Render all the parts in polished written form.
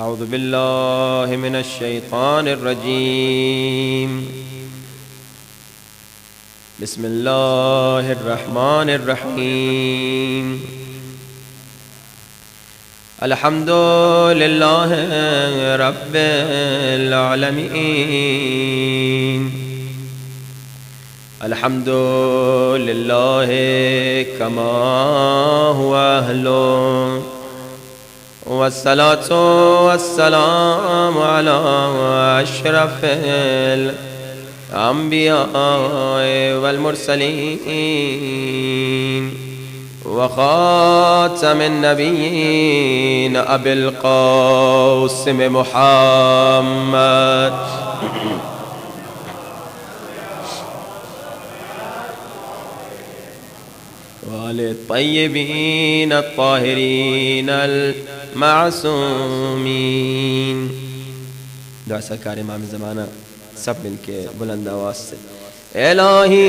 اعوذ باللہ من الشیطان الرجیم بسم اللہ الرحمن الرحیم الحمد للہ رب العالمین الحمد للہ کما ہوا اہلو والصلاة والسلام على أشرف الأنبياء والمرسلين وخاتم النبيين أبي القاسم محمد وآل الطيبين الطاهرين معصومین. دعا سرکار امام زمانہ سب مل کے بلند آواز سے. الہی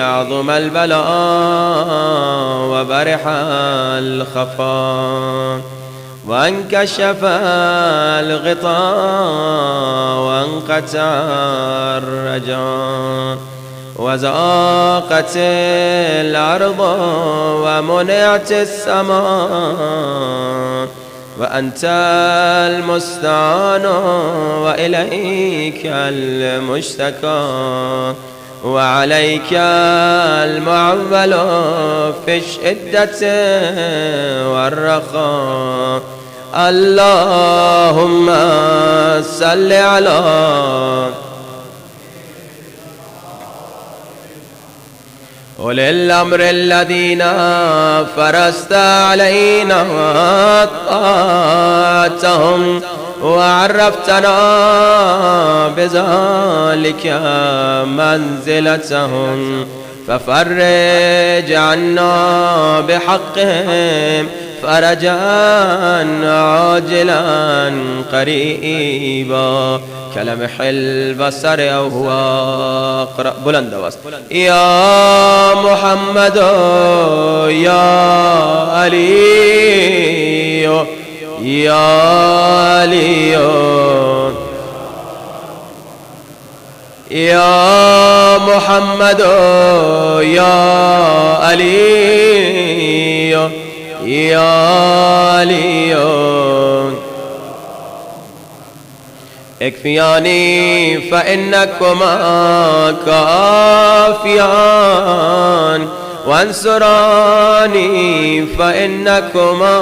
عظم البلاء وبرح الخفاء وانکشف الغطاء وانقطع الرجاء وزاقت الأرض ومنعت السماء وأنت المستعان وإليك المشتكى وعليك المعول في الشدة والرخاء. اللهم صل على أولي الأمر الذين فرست علينا طاعتهم وعرفتنا بذلك منزلتهم ففرج عنا بحقهم فرجا عاجلا قريبا كلمح البصر أو هو أقرب. بلند آواز. يا محمد يا علي يا علي يا محمد يا علي يا علي اكفياني فإنكما كافيان وانصراني فإنكما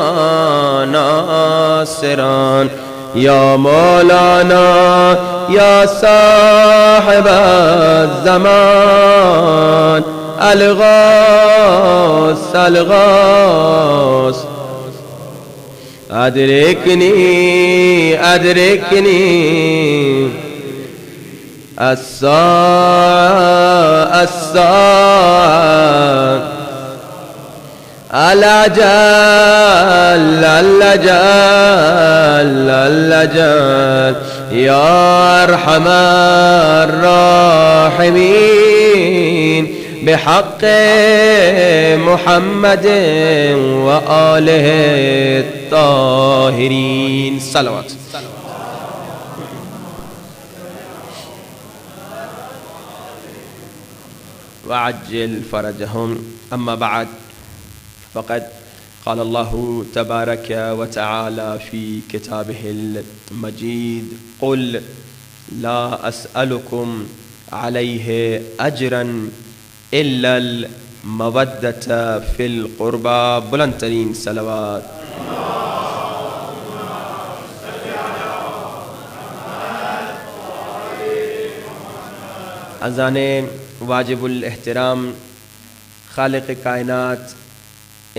ناصران. يا مولانا يا صاحب الزمان الغوث الغوث أدركني أدركني الساعة الساعة الأجل الأجل الأجل يا أرحم الراحمين بحق محمد وآله الطاهرين. صلوات. وعجل فرجهم. أما بعد فقد قال الله تبارك وتعالى في كتابه المجيد قل لا أسألكم عليه أجرا إلا المودة في القربى. بلند ترین صلوات. اذان واجب الاحترام خالق کائنات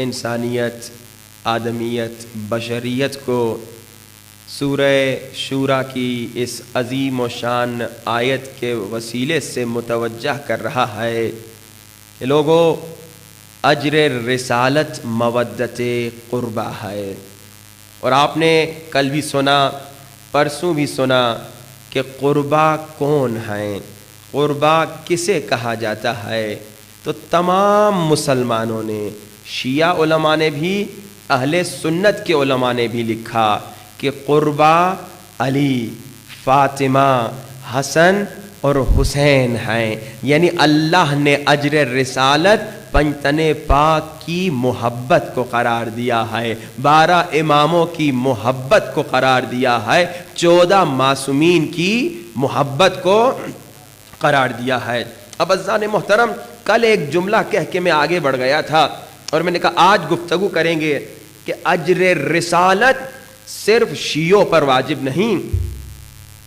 انسانیت آدمیت بشریت کو سورہ شورى کی اس عظیم و شان آیت کے وسیلے سے متوجہ کر رہا ہے کہ لوگوں اجر رسالت مودت قربہ ہے. اور آپ نے کل بھی سنا پرسوں بھی سنا کہ قربہ کون ہیں، قربہ کسے کہا جاتا ہے. تو تمام مسلمانوں نے، شیعہ علماء نے بھی، اہل سنت کے علماء نے بھی لکھا کہ قربا علی، فاطمہ، حسن اور حسین ہیں، یعنی اللہ نے اجر رسالت پنجتن پاک کی محبت کو قرار دیا ہے، 12 اماموں کی محبت کو قرار دیا ہے، 14 معصومین کی محبت کو قرار دیا ہے۔ اب عزیزان محترم، کل ایک جملہ کہہ کے میں آگے بڑھ گیا تھا اور میں نے کہا آج گفتگو کریں گے کہ اجر رسالت صرف شیعوں پر واجب نہیں،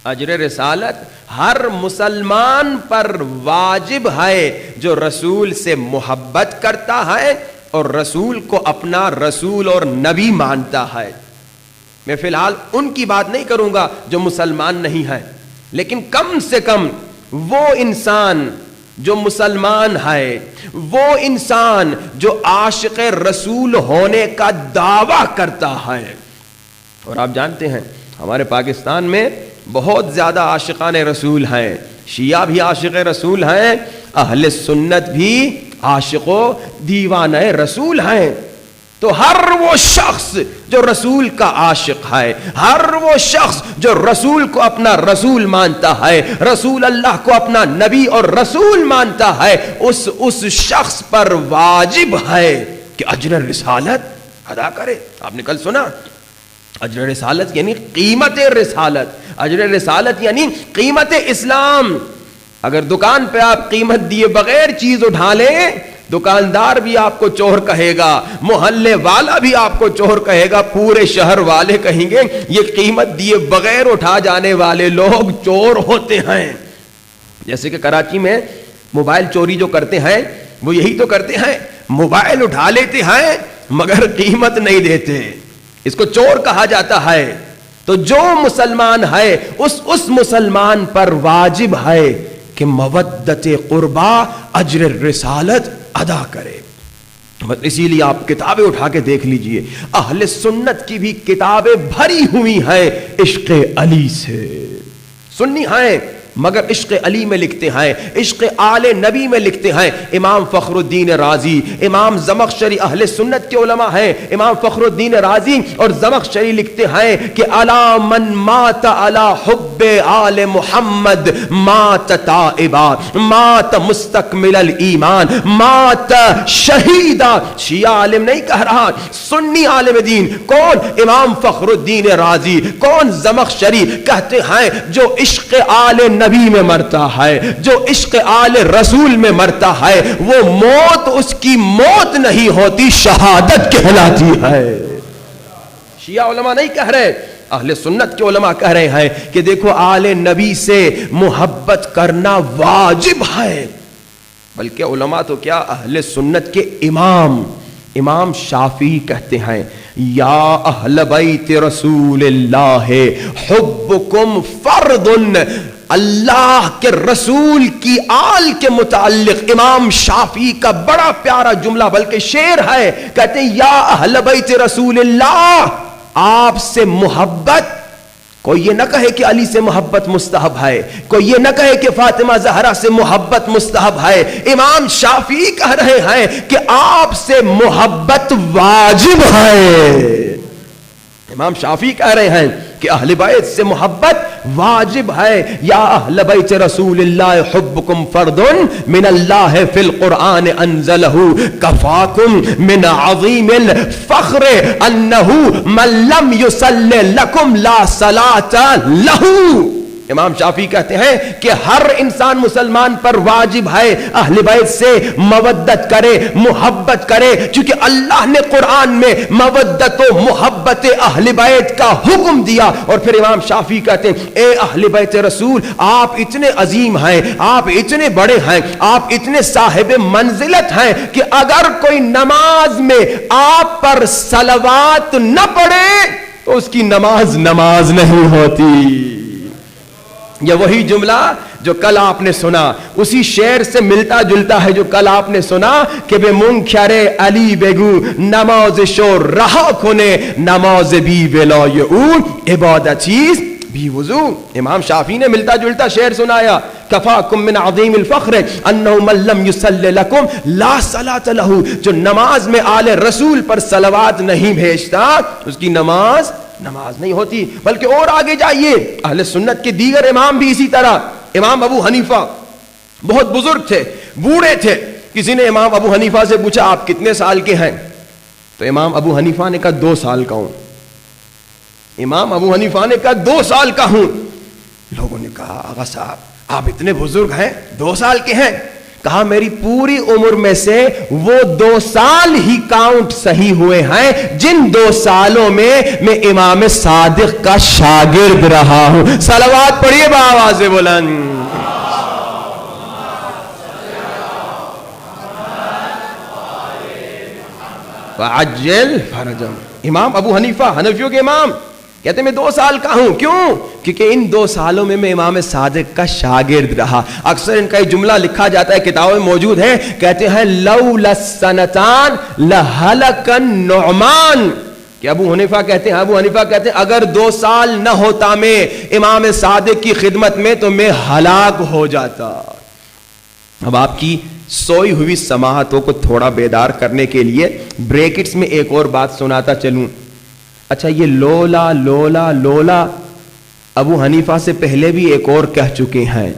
اجر رسالت ہر مسلمان پر واجب ہے جو رسول سے محبت کرتا ہے اور رسول کو اپنا رسول اور نبی مانتا ہے۔ میں فی الحال ان کی بات نہیں کروں گا جو مسلمان نہیں ہیں، لیکن کم سے کم وہ انسان جو مسلمان ہے، وہ انسان جو عاشق رسول ہونے کا دعویٰ کرتا ہے۔ اور آپ جانتے ہیں ہمارے پاکستان میں بہت زیادہ عاشقان رسول ہیں، شیعہ بھی عاشق رسول ہیں، اہل سنت بھی عاشق و دیوانہ رسول ہیں۔ تو ہر وہ شخص جو رسول کا عاشق ہے، ہر وہ شخص جو رسول کو اپنا رسول مانتا ہے، رسول اللہ کو اپنا نبی اور رسول مانتا ہے، اس شخص پر واجب ہے کہ اجر رسالت ادا کرے۔ آپ نے کل سنا اجر رسالت یعنی قیمت رسالت، اجر رسالت یعنی قیمت اسلام۔ اگر دکان پہ آپ قیمت دیے بغیر چیز اٹھا لیں، دکاندار بھی آپ کو چور کہے گا، محلے والا بھی آپ کو چور کہے گا، پورے شہر والے کہیں گے یہ قیمت دیے بغیر اٹھا جانے والے لوگ چور ہوتے ہیں۔ جیسے کہ کراچی میں موبائل چوری جو کرتے ہیں وہ یہی تو کرتے ہیں، موبائل اٹھا لیتے ہیں مگر قیمت نہیں دیتے، اس کو چور کہا جاتا ہے۔ تو جو مسلمان ہے اس مسلمان پر واجب ہے کہ مودت قربا اجر رسالت ادا کرے۔ اسی لیے آپ کتابیں اٹھا کے دیکھ لیجئے، اہل سنت کی بھی کتابیں بھری ہوئی ہیں عشق علی سے۔ سنی ہیں مگر عشق علی میں لکھتے ہیں، عشق آل نبی میں لکھتے ہیں۔ امام فخر الدین رازی، امام زمخشری اہل سنت کے علماء ہیں، امام فخر الدین رازی اور زمخشری لکھتے ہیں کہ الا من مات علی حب آل محمد مات تائبا مات مستکمل الایمان مات شہیدا۔ شیعہ عالم نہیں کہہ رہا، سنی عالم دین کون؟ امام فخر الدین رازی، کون؟ زمخشری کہتے ہیں جو عشق آل نبی میں مرتا ہے، جو عشق آل رسول میں مرتا ہے، وہ موت اس کی موت نہیں ہوتی، شہادت کہلاتی ہے۔ شیعہ علماء نہیں کہہ رہے، اہل سنت کے علماء کہہ رہے ہیں کہ دیکھو آل نبی سے محبت کرنا واجب ہے۔ بلکہ علماء تو کیا، اہل سنت کے امام شافعی کہتے ہیں یا اہل بیت رسول اللہ حبکم فرض۔ اللہ کے رسول کی آل کے متعلق امام شافعی کا بڑا پیارا جملہ بلکہ شعر ہے، کہتے ہیں یا اہل بیت رسول اللہ، آپ سے محبت، کوئی یہ نہ کہے کہ علی سے محبت مستحب ہے، کوئی یہ نہ کہے کہ فاطمہ زہرا سے محبت مستحب ہے، امام شافعی کہہ رہے ہیں کہ آپ سے محبت واجب ہے۔ امام شافعی کہہ رہے ہیں کہ اہل بیت سے محبت واجب ہے۔ یا اہل بیت رسول اللہ حبکم فرض من اللہ فی القرآن انزلہ کفاکم من عظیم الفخر انہ من لم یصلی لکم لا صلاة لہ۔ امام شافعی کہتے ہیں کہ ہر انسان مسلمان پر واجب ہے اہل بیت سے مودت کرے، محبت کرے، چونکہ اللہ نے قرآن میں مودت و محبت اہل بیت کا حکم دیا۔ اور پھر امام شافعی کہتے ہیں اے اہل بیت رسول، آپ اتنے عظیم ہیں، آپ اتنے بڑے ہیں، آپ اتنے صاحب منزلت ہیں کہ اگر کوئی نماز میں آپ پر صلوات نہ پڑھے تو اس کی نماز نہیں ہوتی۔ یہ وہی جملہ جو کل آپ نے سنا، اسی شعر سے ملتا جلتا ہے جو کل آپ نے سنا کہ بے منکر علی بگو نماز شو رہا کھنے نماز بی ولای او عبادتیز بھی وضو۔ امام شافعی نے ملتا جلتا شعر سنایا، کفاکم من عظیم الفخر انہ من لم یصلی لکم لا صلاۃ لہ، جو نماز میں آل رسول پر صلوات نہیں بھیجتا اس کی نماز نماز نہیں ہوتی. بلکہ اور آگے جائیے, اہل سنت کے دیگر امام بھی اسی طرح. امام ابو حنیفہ بہت بزرگ تھے, بوڑھے تھے. کسی نے امام ابو حنیفہ سے پوچھا آپ کتنے سال کے ہیں؟ تو امام ابو حنیفہ نے کہا 2 سال کا ہوں. امام ابو حنیفہ نے کہا 2 سال کا ہوں. لوگوں نے کہا آغا صاحب آپ اتنے بزرگ ہیں, 2 سال کے ہیں؟ کہا میری پوری عمر میں سے وہ 2 سال ہی کاؤنٹ صحیح ہوئے ہیں جن 2 سالوں میں میں امام صادق کا شاگرد رہا ہوں. صلوات پڑھیے بآواز بلند. وعجل فرجم. امام ابو حنیفہ حنفیوں کے امام کہتے ہیں میں 2 سال کا ہوں. کیوں؟ کیونکہ ان 2 سالوں میں میں امام صادق کا شاگرد رہا. اکثر ان کا ایک جملہ لکھا جاتا ہے, کتابوں میں موجود ہے, کہتے ہیں لولا السنتان لہلک النعمان. کہ ابو حنیفہ کہتے ہیں اگر 2 سال نہ ہوتا میں امام صادق کی خدمت میں تو میں ہلاک ہو جاتا. اب آپ کی سوئی ہوئی سماعتوں کو تھوڑا بیدار کرنے کے لیے بریکٹس میں ایک اور بات سناتا چلوں. اچھا یہ لولا لولا لولا ابو حنیفہ سے پہلے بھی ایک اور کہہ چکے ہیں.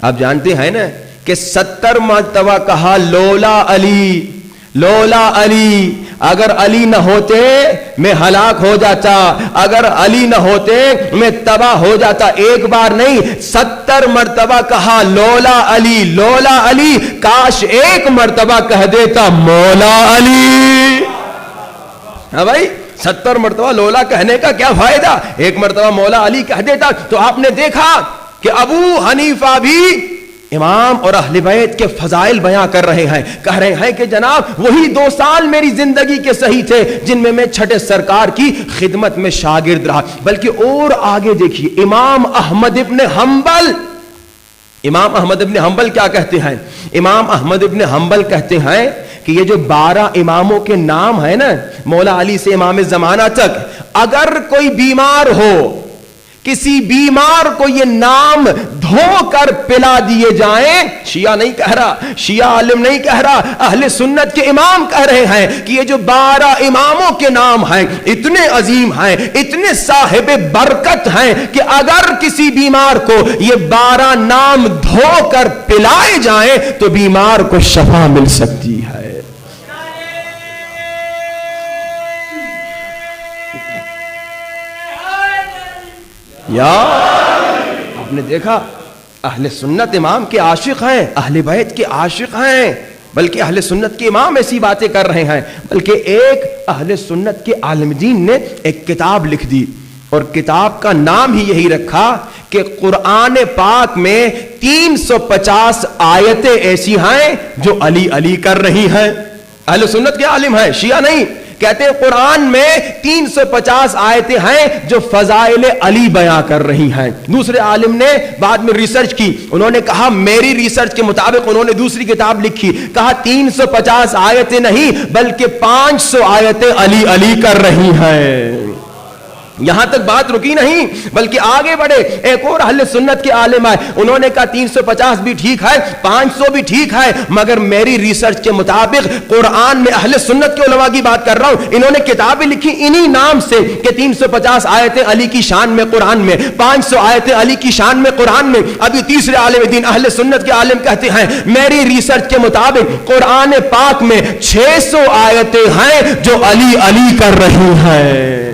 آپ جانتے ہیں نا کہ 70 مرتبہ کہا لولا علی لولا علی. اگر علی نہ ہوتے میں ہلاک ہو جاتا, اگر علی نہ ہوتے میں تباہ ہو جاتا. ایک بار نہیں 70 مرتبہ کہا لولا علی لولا علی. کاش ایک مرتبہ کہہ دیتا مولا علی. ہاں بھائی 70 مرتبہ لولا کہنے کا کیا فائدہ, ایک مرتبہ مولا علی کہہ دیتا. تو آپ نے دیکھا کہ ابو حنیفہ بھی امام اور اہل بیت کے فضائل بیان کر رہے ہیں, کہہ رہے ہیں کہ جناب وہی 2 سال میری زندگی کے صحیح تھے جن میں چھٹے سرکار کی خدمت میں شاگرد رہا. بلکہ اور آگے دیکھیے امام احمد ابن حنبل. امام احمد ابن حنبل کیا کہتے ہیں؟ امام احمد ابن حنبل کہتے ہیں کہ یہ جو 12 اماموں کے نام ہیں نا, مولا علی سے امام زمانہ تک, اگر کوئی بیمار ہو, کسی بیمار کو یہ نام دھو کر پلا دیے جائیں, شیعہ نہیں کہہ رہا, شیعہ عالم نہیں کہہ رہا, اہل سنت کے امام کہہ رہے ہیں کہ یہ جو 12 اماموں کے نام ہیں اتنے عظیم ہیں, اتنے صاحب برکت ہیں کہ اگر کسی بیمار کو یہ 12 نام دھو کر پلائے جائیں تو بیمار کو شفا مل سکتی ہے. یا آپ نے دیکھا اہل سنت امام کے عاشق ہیں, اہل بیت کے عاشق ہیں. بلکہ اہل سنت کے امام ایسی باتیں کر رہے ہیں. بلکہ ایک اہل سنت کے عالم دین نے ایک کتاب لکھ دی اور کتاب کا نام ہی یہی رکھا کہ قرآن پاک میں 350 آیتیں ایسی ہیں جو علی علی کر رہی ہیں. اہل سنت کے عالم ہیں, شیعہ نہیں. کہتے ہیں قرآن میں 350 آیتیں ہیں جو فضائل علی بیان کر رہی ہیں. دوسرے عالم نے بعد میں ریسرچ کی, انہوں نے کہا میری ریسرچ کے مطابق, انہوں نے دوسری کتاب لکھی, کہا 350 آیتیں نہیں بلکہ 500 آیتیں علی علی کر رہی ہیں. یہاں تک بات رکی نہیں بلکہ آگے بڑھے. ایک اور اہل سنت کے عالم ہے, انہوں نے کہا 350 بھی ٹھیک ہے, 500 بھی ٹھیک ہے, مگر میری ریسرچ کے مطابق قرآن میں, اہل سنت کے علماء کی بات کر رہا ہوں, انہوں نے کتابیں لکھی انہی نام سے کہ 350 آیتیں علی کی شان میں قرآن میں, 500 آیتیں علی کی شان میں قرآن میں. ابھی تیسرے عالم دین اہل سنت کے عالم کہتے ہیں میری ریسرچ کے مطابق قرآن پاک میں 600 آیتیں ہیں جو علی علی کر رہی ہیں.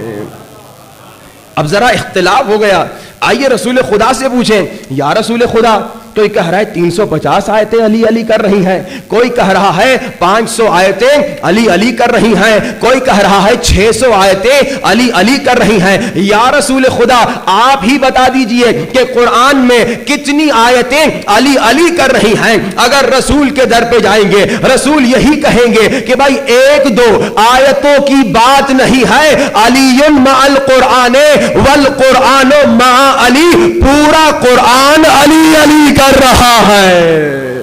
اب ذرا اختلاف ہو گیا. آئیے رسول خدا سے پوچھیں, یا رسول خدا, کوئی کہہ رہا ہے 350 آیتیں علی علی کر رہی ہیں, کوئی کہہ رہا ہے 500 آیتیں علی علی کر رہی ہیں, کوئی کہہ رہا ہے 600 آیتیں علی علی کر رہی ہیں. یا رسول خدا آپ ہی بتا دیجئے کہ قرآن میں کتنی آیتیں علی علی کر رہی ہیں. اگر رسول کے در پہ جائیں گے رسول یہی کہیں گے کہ بھائی 1-2 آیتوں کی بات نہیں ہے, علی مع القرآن والقرآن مع علی, پورا قرآن علی علی کر رہا ہے.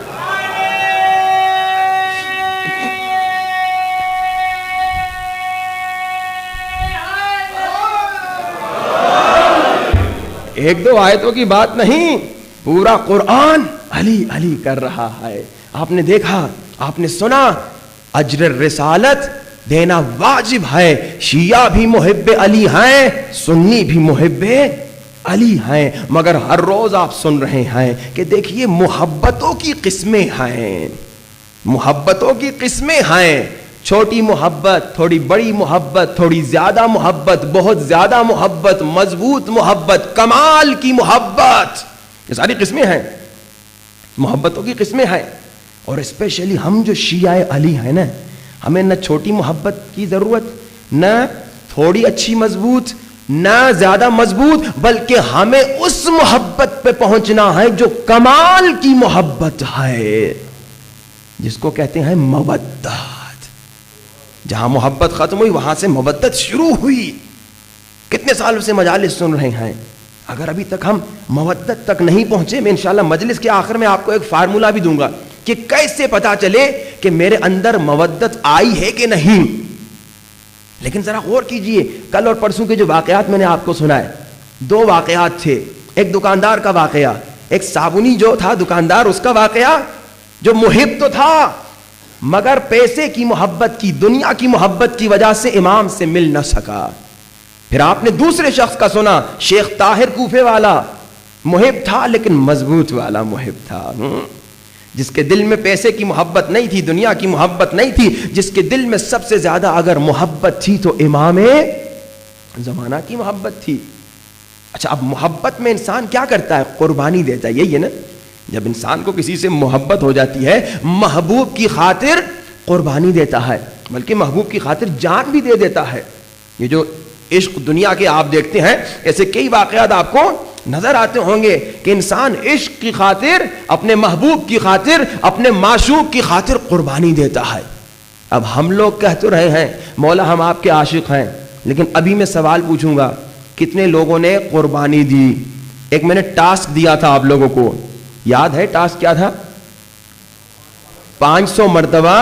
ایک دو آیتوں کی بات نہیں, پورا قرآن علی علی کر رہا ہے. آپ نے دیکھا, آپ نے سنا, اجر الرسالت دینا واجب ہے. شیعہ بھی محب علی ہیں, سنی بھی محب علی ہیں, مگر ہر روز آپ سن رہے ہیں کہ دیکھیے محبتوں کی قسمیں ہیں, محبتوں کی قسمیں ہیں. چھوٹی محبت, تھوڑی بڑی محبت, تھوڑی زیادہ محبت, بہت زیادہ محبت, مضبوط محبت, کمال کی محبت, یہ ساری قسمیں ہیں, محبتوں کی قسمیں ہیں. اور اسپیشلی ہم جو شیعہ علی ہیں نا, ہمیں نہ چھوٹی محبت کی ضرورت, نہ تھوڑی اچھی مضبوط, نہ زیادہ مضبوط, بلکہ ہمیں اس محبت پہ پہنچنا ہے جو کمال کی محبت ہے, جس کو کہتے ہیں مودت. جہاں محبت ختم ہوئی وہاں سے مودت شروع ہوئی. کتنے سالوں سے مجالس سن رہے ہیں, اگر ابھی تک ہم مودت تک نہیں پہنچے, میں انشاءاللہ مجلس کے آخر میں آپ کو ایک فارمولہ بھی دوں گا کہ کیسے پتا چلے کہ میرے اندر مودت آئی ہے کہ نہیں. لیکن ذرا غور کیجئے, کل اور پرسوں کے جو واقعات میں نے آپ کو سنائے, دو واقعات تھے. ایک دکاندار کا واقعہ, ایک صابنی جو تھا دکاندار, اس کا واقعہ, جو محب تو تھا مگر پیسے کی محبت کی, دنیا کی محبت کی وجہ سے امام سے مل نہ سکا. پھر آپ نے دوسرے شخص کا سنا, شیخ طاہر کوفے والا, محب تھا لیکن مضبوط والا محب تھا, جس کے دل میں پیسے کی محبت نہیں تھی, دنیا کی محبت نہیں تھی, جس کے دل میں سب سے زیادہ اگر محبت تھی تو امام زمانہ کی محبت تھی. اچھا, اب محبت میں انسان کیا کرتا ہے؟ قربانی دیتا ہے. یہی ہے نا, جب انسان کو کسی سے محبت ہو جاتی ہے, محبوب کی خاطر قربانی دیتا ہے, بلکہ محبوب کی خاطر جان بھی دے دیتا ہے. یہ جو عشق دنیا کے آپ دیکھتے ہیں, ایسے کئی واقعات آپ کو نظر آتے ہوں گے کہ انسان عشق کی خاطر, اپنے محبوب کی خاطر, اپنے معشوق کی خاطر قربانی دیتا ہے. اب ہم لوگ کہہ تو رہے ہیں مولا ہم آپ کے عاشق ہیں, لیکن ابھی میں سوال پوچھوں گا, کتنے لوگوں نے قربانی دی؟ ایک میں نے ٹاسک دیا تھا آپ لوگوں کو, یاد ہے ٹاسک کیا تھا؟ 500 مرتبہ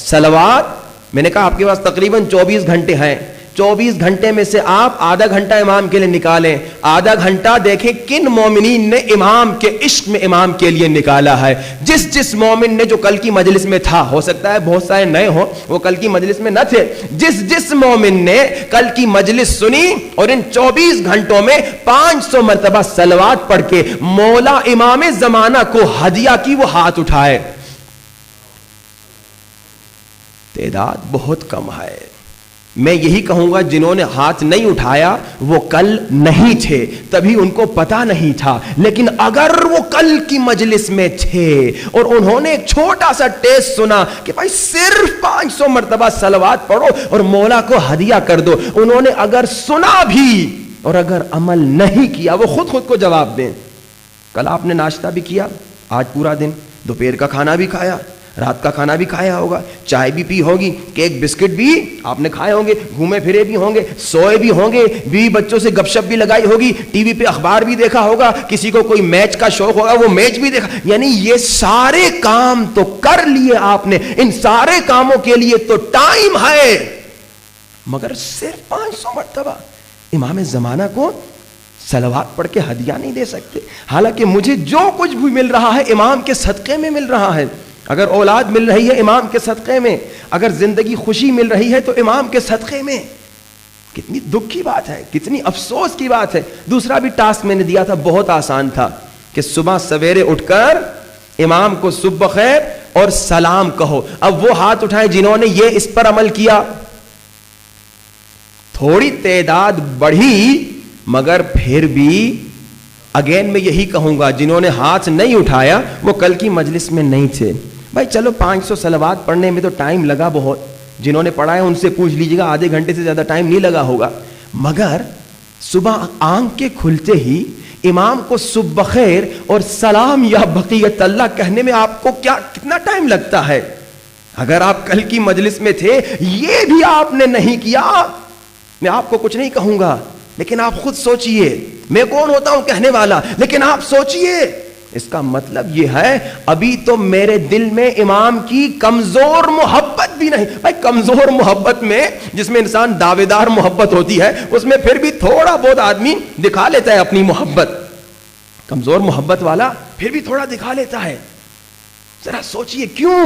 صلوات. میں نے کہا آپ کے پاس تقریباً 24 گھنٹے ہیں, 24 گھنٹے میں سے آپ آدھا گھنٹہ امام کے لیے نکالیں, آدھا گھنٹہ دیکھیں کن مومنین نے امام کے عشق میں امام کے لیے نکالا ہے. جس مومن نے, جو کل کی مجلس میں تھا, ہو سکتا ہے بہت سارے نئے ہوں وہ کل کی مجلس میں نہ تھے, جس مومن نے کل کی مجلس سنی اور ان 24 گھنٹوں میں 500 مرتبہ صلوات پڑھ کے مولا امام زمانہ کو ہدیہ کی, وہ ہاتھ اٹھائے. تعداد بہت کم ہے. میں یہی کہوں گا جنہوں نے ہاتھ نہیں اٹھایا وہ کل نہیں تھے, تبھی ان کو پتا نہیں تھا. لیکن اگر وہ کل کی مجلس میں تھے اور انہوں نے ایک چھوٹا سا ٹیسٹ سنا کہ بھائی صرف 500 مرتبہ صلوات پڑھو اور مولا کو ہدیہ کر دو, انہوں نے اگر سنا بھی اور اگر عمل نہیں کیا, وہ خود کو جواب دیں. کل آپ نے ناشتہ بھی کیا, آج پورا دن دوپہر کا کھانا بھی کھایا, رات کا کھانا بھی کھایا ہوگا, چائے بھی پی ہوگی, کیک بسکٹ بھی آپ نے کھائے ہوں گے, گھومے پھرے بھی ہوں گے, سوئے بھی ہوں گے, بیوی بچوں سے گپ شپ بھی لگائی ہوگی, ٹی وی پہ اخبار بھی دیکھا ہوگا, کسی کو کوئی میچ کا شوق ہوگا وہ میچ بھی دیکھا. یعنی یہ سارے کام تو کر لیے آپ نے, ان سارے کاموں کے لیے تو ٹائم ہے, مگر صرف 500 مرتبہ امام زمانہ کو صلوات پڑھ کے ہدیہ نہیں دے سکتے. حالانکہ مجھے جو کچھ بھی مل رہا ہے امام کے صدقے میں مل رہا ہے. اگر اولاد مل رہی ہے امام کے صدقے میں, اگر زندگی خوشی مل رہی ہے تو امام کے صدقے میں. کتنی دکھ کی بات ہے, کتنی افسوس کی بات ہے. دوسرا بھی ٹاسک میں نے دیا تھا, بہت آسان تھا, کہ صبح سویرے اٹھ کر امام کو صبح بخیر اور سلام کہو. اب وہ ہاتھ اٹھائیں جنہوں نے یہ اس پر عمل کیا. تھوڑی تعداد بڑھی, مگر پھر بھی اگین میں یہی کہوں گا جنہوں نے ہاتھ نہیں اٹھایا وہ کل کی مجلس میں نہیں تھے. بھائی چلو 500 صلوات پڑھنے میں تو ٹائم لگا بہت, جنہوں نے پڑھا ہے ان سے پوچھ لیجیے گا, آدھے گھنٹے سے زیادہ ٹائم نہیں لگا ہوگا. مگر صبح آنکھ کے کھلتے ہی امام کو صبح بخیر اور سلام یا بقیت اللہ کہنے میں آپ کو کتنا ٹائم لگتا ہے؟ اگر آپ کل کی مجلس میں تھے, یہ بھی آپ نے نہیں کیا, میں آپ کو کچھ نہیں کہوں گا, لیکن آپ خود سوچئے. میں کون ہوتا ہوں کہنے والا, لیکن آپ سوچئے. اس کا مطلب یہ ہے ابھی تو میرے دل میں امام کی کمزور محبت بھی نہیں. بھائی کمزور محبت میں, جس میں انسان دعوے دار محبت ہوتی ہے, اس میں پھر بھی تھوڑا بہت آدمی دکھا لیتا ہے اپنی محبت. کمزور محبت والا پھر بھی تھوڑا دکھا لیتا ہے. ذرا سوچئے کیوں؟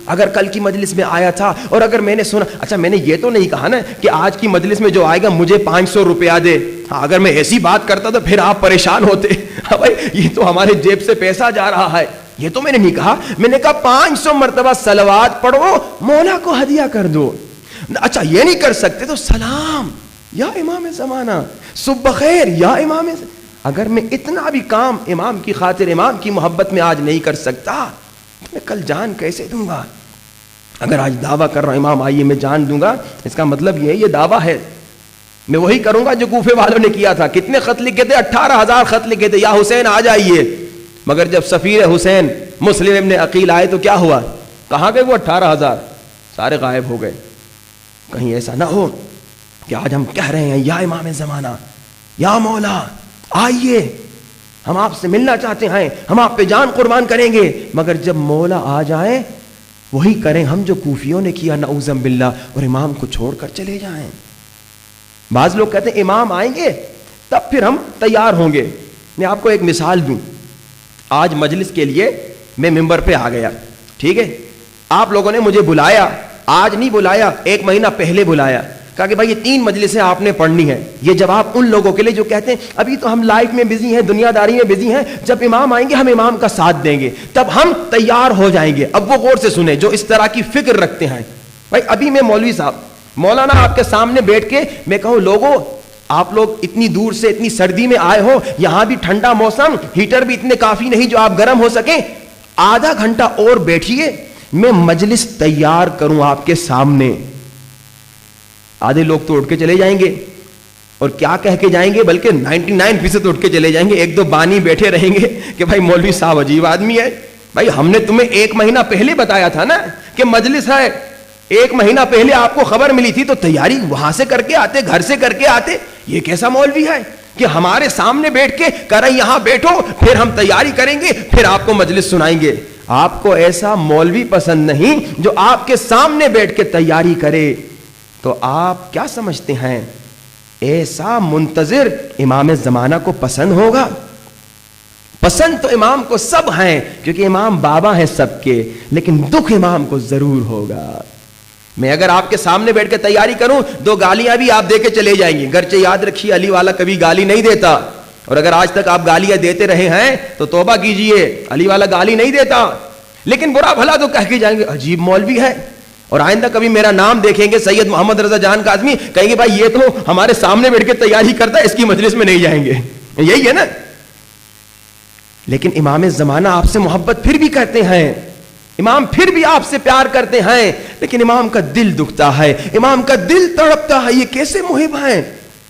اگر کل کی مجلس میں آیا تھا اور اگر میں نے سنا, اچھا میں نے یہ تو نہیں کہا نا کہ آج کی مجلس میں جو آئے گا مجھے 500 روپیہ دے. ہاں اگر میں ایسی بات کرتا تو پھر آپ پریشان ہوتے. ہاں بھائی یہ تو ہمارے جیب سے پیسہ جا رہا ہے. یہ تو میں نے نہیں کہا, میں نے کہا 500 مرتبہ صلوات پڑھو, مولا کو ہدیہ کر دو. اچھا یہ نہیں کر سکتے تو سلام یا امام زمانہ, صبح خیر یا امام. اگر میں اتنا بھی کام امام کی خاطر, امام کی محبت میں آج نہیں کر سکتا تو میں کل جان کیسے دوں گا؟ اگر آج دعویٰ کر رہا ہوں امام آئیے میں جان دوں گا, اس کا مطلب یہ دعویٰ ہے میں وہی کروں گا جو کوفے والوں نے کیا تھا. کتنے خط لکھے تھے؟ 18,000 خط لکھے تھے, یا حسین آ جائیے. مگر جب سفیر حسین مسلم ابن عقیل آئے تو کیا ہوا؟ کہاں گئے وہ 18,000؟ سارے غائب ہو گئے. کہیں ایسا نہ ہو کہ آج ہم کہہ رہے ہیں یا امام زمانہ یا مولا آئیے, ہم آپ سے ملنا چاہتے ہیں, ہم آپ پہ جان قربان کریں گے, مگر جب مولا آ جائیں وہی کریں ہم جو کوفیوں نے کیا نعوذ باللہ, اور امام کو چھوڑ کر چلے جائیں. بعض لوگ کہتے ہیں امام آئیں گے تب پھر ہم تیار ہوں گے. میں آپ کو ایک مثال دوں. آج مجلس کے لیے میں ممبر پہ آ گیا, ٹھیک ہے, آپ لوگوں نے مجھے بلایا, آج نہیں بلایا, 1 مہینہ پہلے بلایا, کہا کہ بھائی یہ 3 مجلسیں آپ نے پڑھنی ہے. یہ جواب ان لوگوں کے لیے جو کہتے ہیں ابھی تو ہم لائف میں بزی ہیں, دنیا داری میں بزی ہیں, جب امام آئیں گے ہم امام کا ساتھ دیں گے, تب ہم تیار ہو جائیں گے. اب وہ غور سے سنیں جو اس طرح کی فکر رکھتے ہیں. بھائی ابھی میں مولوی صاحب مولانا آپ کے سامنے بیٹھ کے میں کہوں لوگوں آپ لوگ اتنی دور سے اتنی سردی میں آئے ہو, یہاں بھی ٹھنڈا موسم, ہیٹر بھی اتنے کافی نہیں جو آپ گرم ہو سکیں, آدھا گھنٹہ اور بیٹھیے میں مجلس تیار کروں آپ کے سامنے. آدھے لوگ تو اٹھ کے چلے جائیں گے, اور کیا کہہ کے جائیں گے, بلکہ 99% اٹھ کے چلے جائیں گے. 1-2 بانی بیٹھے رہیں گے کہ بھائی مولوی صاحب عجیب آدمی ہے. بھائی ہم نے تمہیں 1 مہینہ پہلے بتایا تھا نا کہ مجلس ہے, 1 مہینہ پہلے آپ کو خبر ملی تھی تو تیاری وہاں سے کر کے آتے, گھر سے کر کے آتے. یہ کیسا مولوی ہے کہ ہمارے سامنے بیٹھ کے کہہ رہے یہاں بیٹھو, پھر ہم تیاری کریں گے, پھر آپ کو مجلس سنائیں گے. آپ کو ایسا مولوی پسند نہیں جو آپ کے سامنے بیٹھ کے تیاری کرے. تو آپ کیا سمجھتے ہیں ایسا منتظر امام زمانہ کو پسند ہوگا؟ پسند تو امام کو سب ہیں کیونکہ امام بابا ہیں سب کے, لیکن دکھ امام کو ضرور ہوگا. میں اگر آپ کے سامنے بیٹھ کے تیاری کروں 2 گالیاں بھی آپ دے کے چلے جائیں گے. گرچہ یاد رکھیے علی والا کبھی گالی نہیں دیتا, اور اگر آج تک آپ گالیاں دیتے رہے ہیں تو توبہ کیجئے, علی والا گالی نہیں دیتا, لیکن برا بھلا تو کہہ کے جائیں گے عجیب مولوی ہے. اور آئندہ کبھی میرا نام دیکھیں گے سید محمد رضا جان کاظمی, کہیں گے بھائی یہ تو ہمارے سامنے بیٹھ کے تیاری کرتا ہے, اس کی مجلس میں نہیں جائیں گے. یہی ہے نا. لیکن امام زمانہ آپ سے محبت پھر بھی کرتے ہیں, امام پھر بھی آپ سے پیار کرتے ہیں, لیکن امام کا دل دکھتا ہے, امام کا دل تڑپتا ہے. یہ کیسے محب ہیں,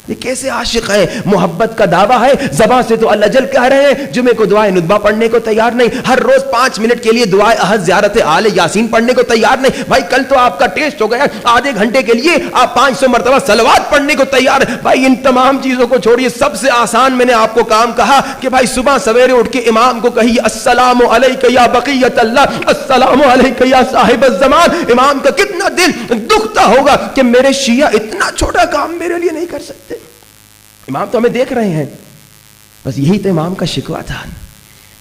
یہ کیسے عاشق ہیں؟ محبت کا دعویٰ ہے, زبان سے تو اللہ جل کہہ رہے ہیں, جمعے کو دعائے ندبہ پڑھنے کو تیار نہیں, ہر روز 5 منٹ کے لیے دعائے احد زیارت آل یاسین پڑھنے کو تیار نہیں. بھائی کل تو آپ کا ٹیسٹ ہو گیا, آدھے گھنٹے کے لیے آپ 500 مرتبہ صلوات پڑھنے کو تیار. بھائی ان تمام چیزوں کو چھوڑیے, سب سے آسان میں نے آپ کو کام کہا کہ بھائی صبح سویرے اٹھ کے امام کو کہیے السلام علیک یا بقیت اللہ, السلام علیک یا صاحب الزمان. امام کا کتنا دل دکھتا ہوگا کہ میرے شیعہ اتنا چھوٹا کام میرے لیے نہیں کر سکتے. امام تو ہمیں دیکھ رہے ہیں. بس یہی تو امام کا شکوہ تھا,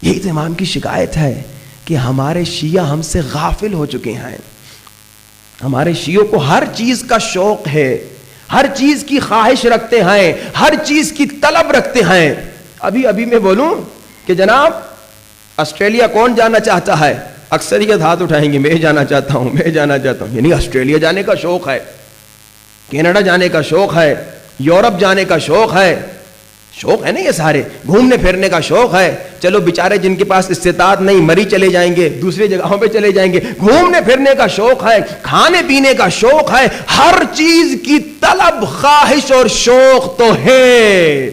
یہی تو امام کی شکایت ہے کہ ہمارے شیعہ ہم سے غافل ہو چکے ہیں. ہمارے شیعوں کو ہر چیز کا شوق ہے, ہر چیز کی خواہش رکھتے ہیں, ہر چیز کی طلب رکھتے ہیں. ابھی میں بولوں کہ جناب آسٹریلیا کون جانا چاہتا ہے؟ اکثریت ہاتھ اٹھائیں گے, میں جانا چاہتا ہوں, میں جانا چاہتا ہوں. یعنی آسٹریلیا جانے کا شوق ہے, کینیڈا جانے کا شوق ہے, یورپ جانے کا شوق ہے. شوق ہے نا یہ سارے, گھومنے پھرنے کا شوق ہے. چلو بیچارے جن کے پاس استطاعت نہیں, مری چلے جائیں گے, دوسری جگہوں پہ چلے جائیں گے. گھومنے پھرنے کا شوق ہے, کھانے پینے کا شوق ہے, ہر چیز کی طلب خواہش اور شوق تو ہے.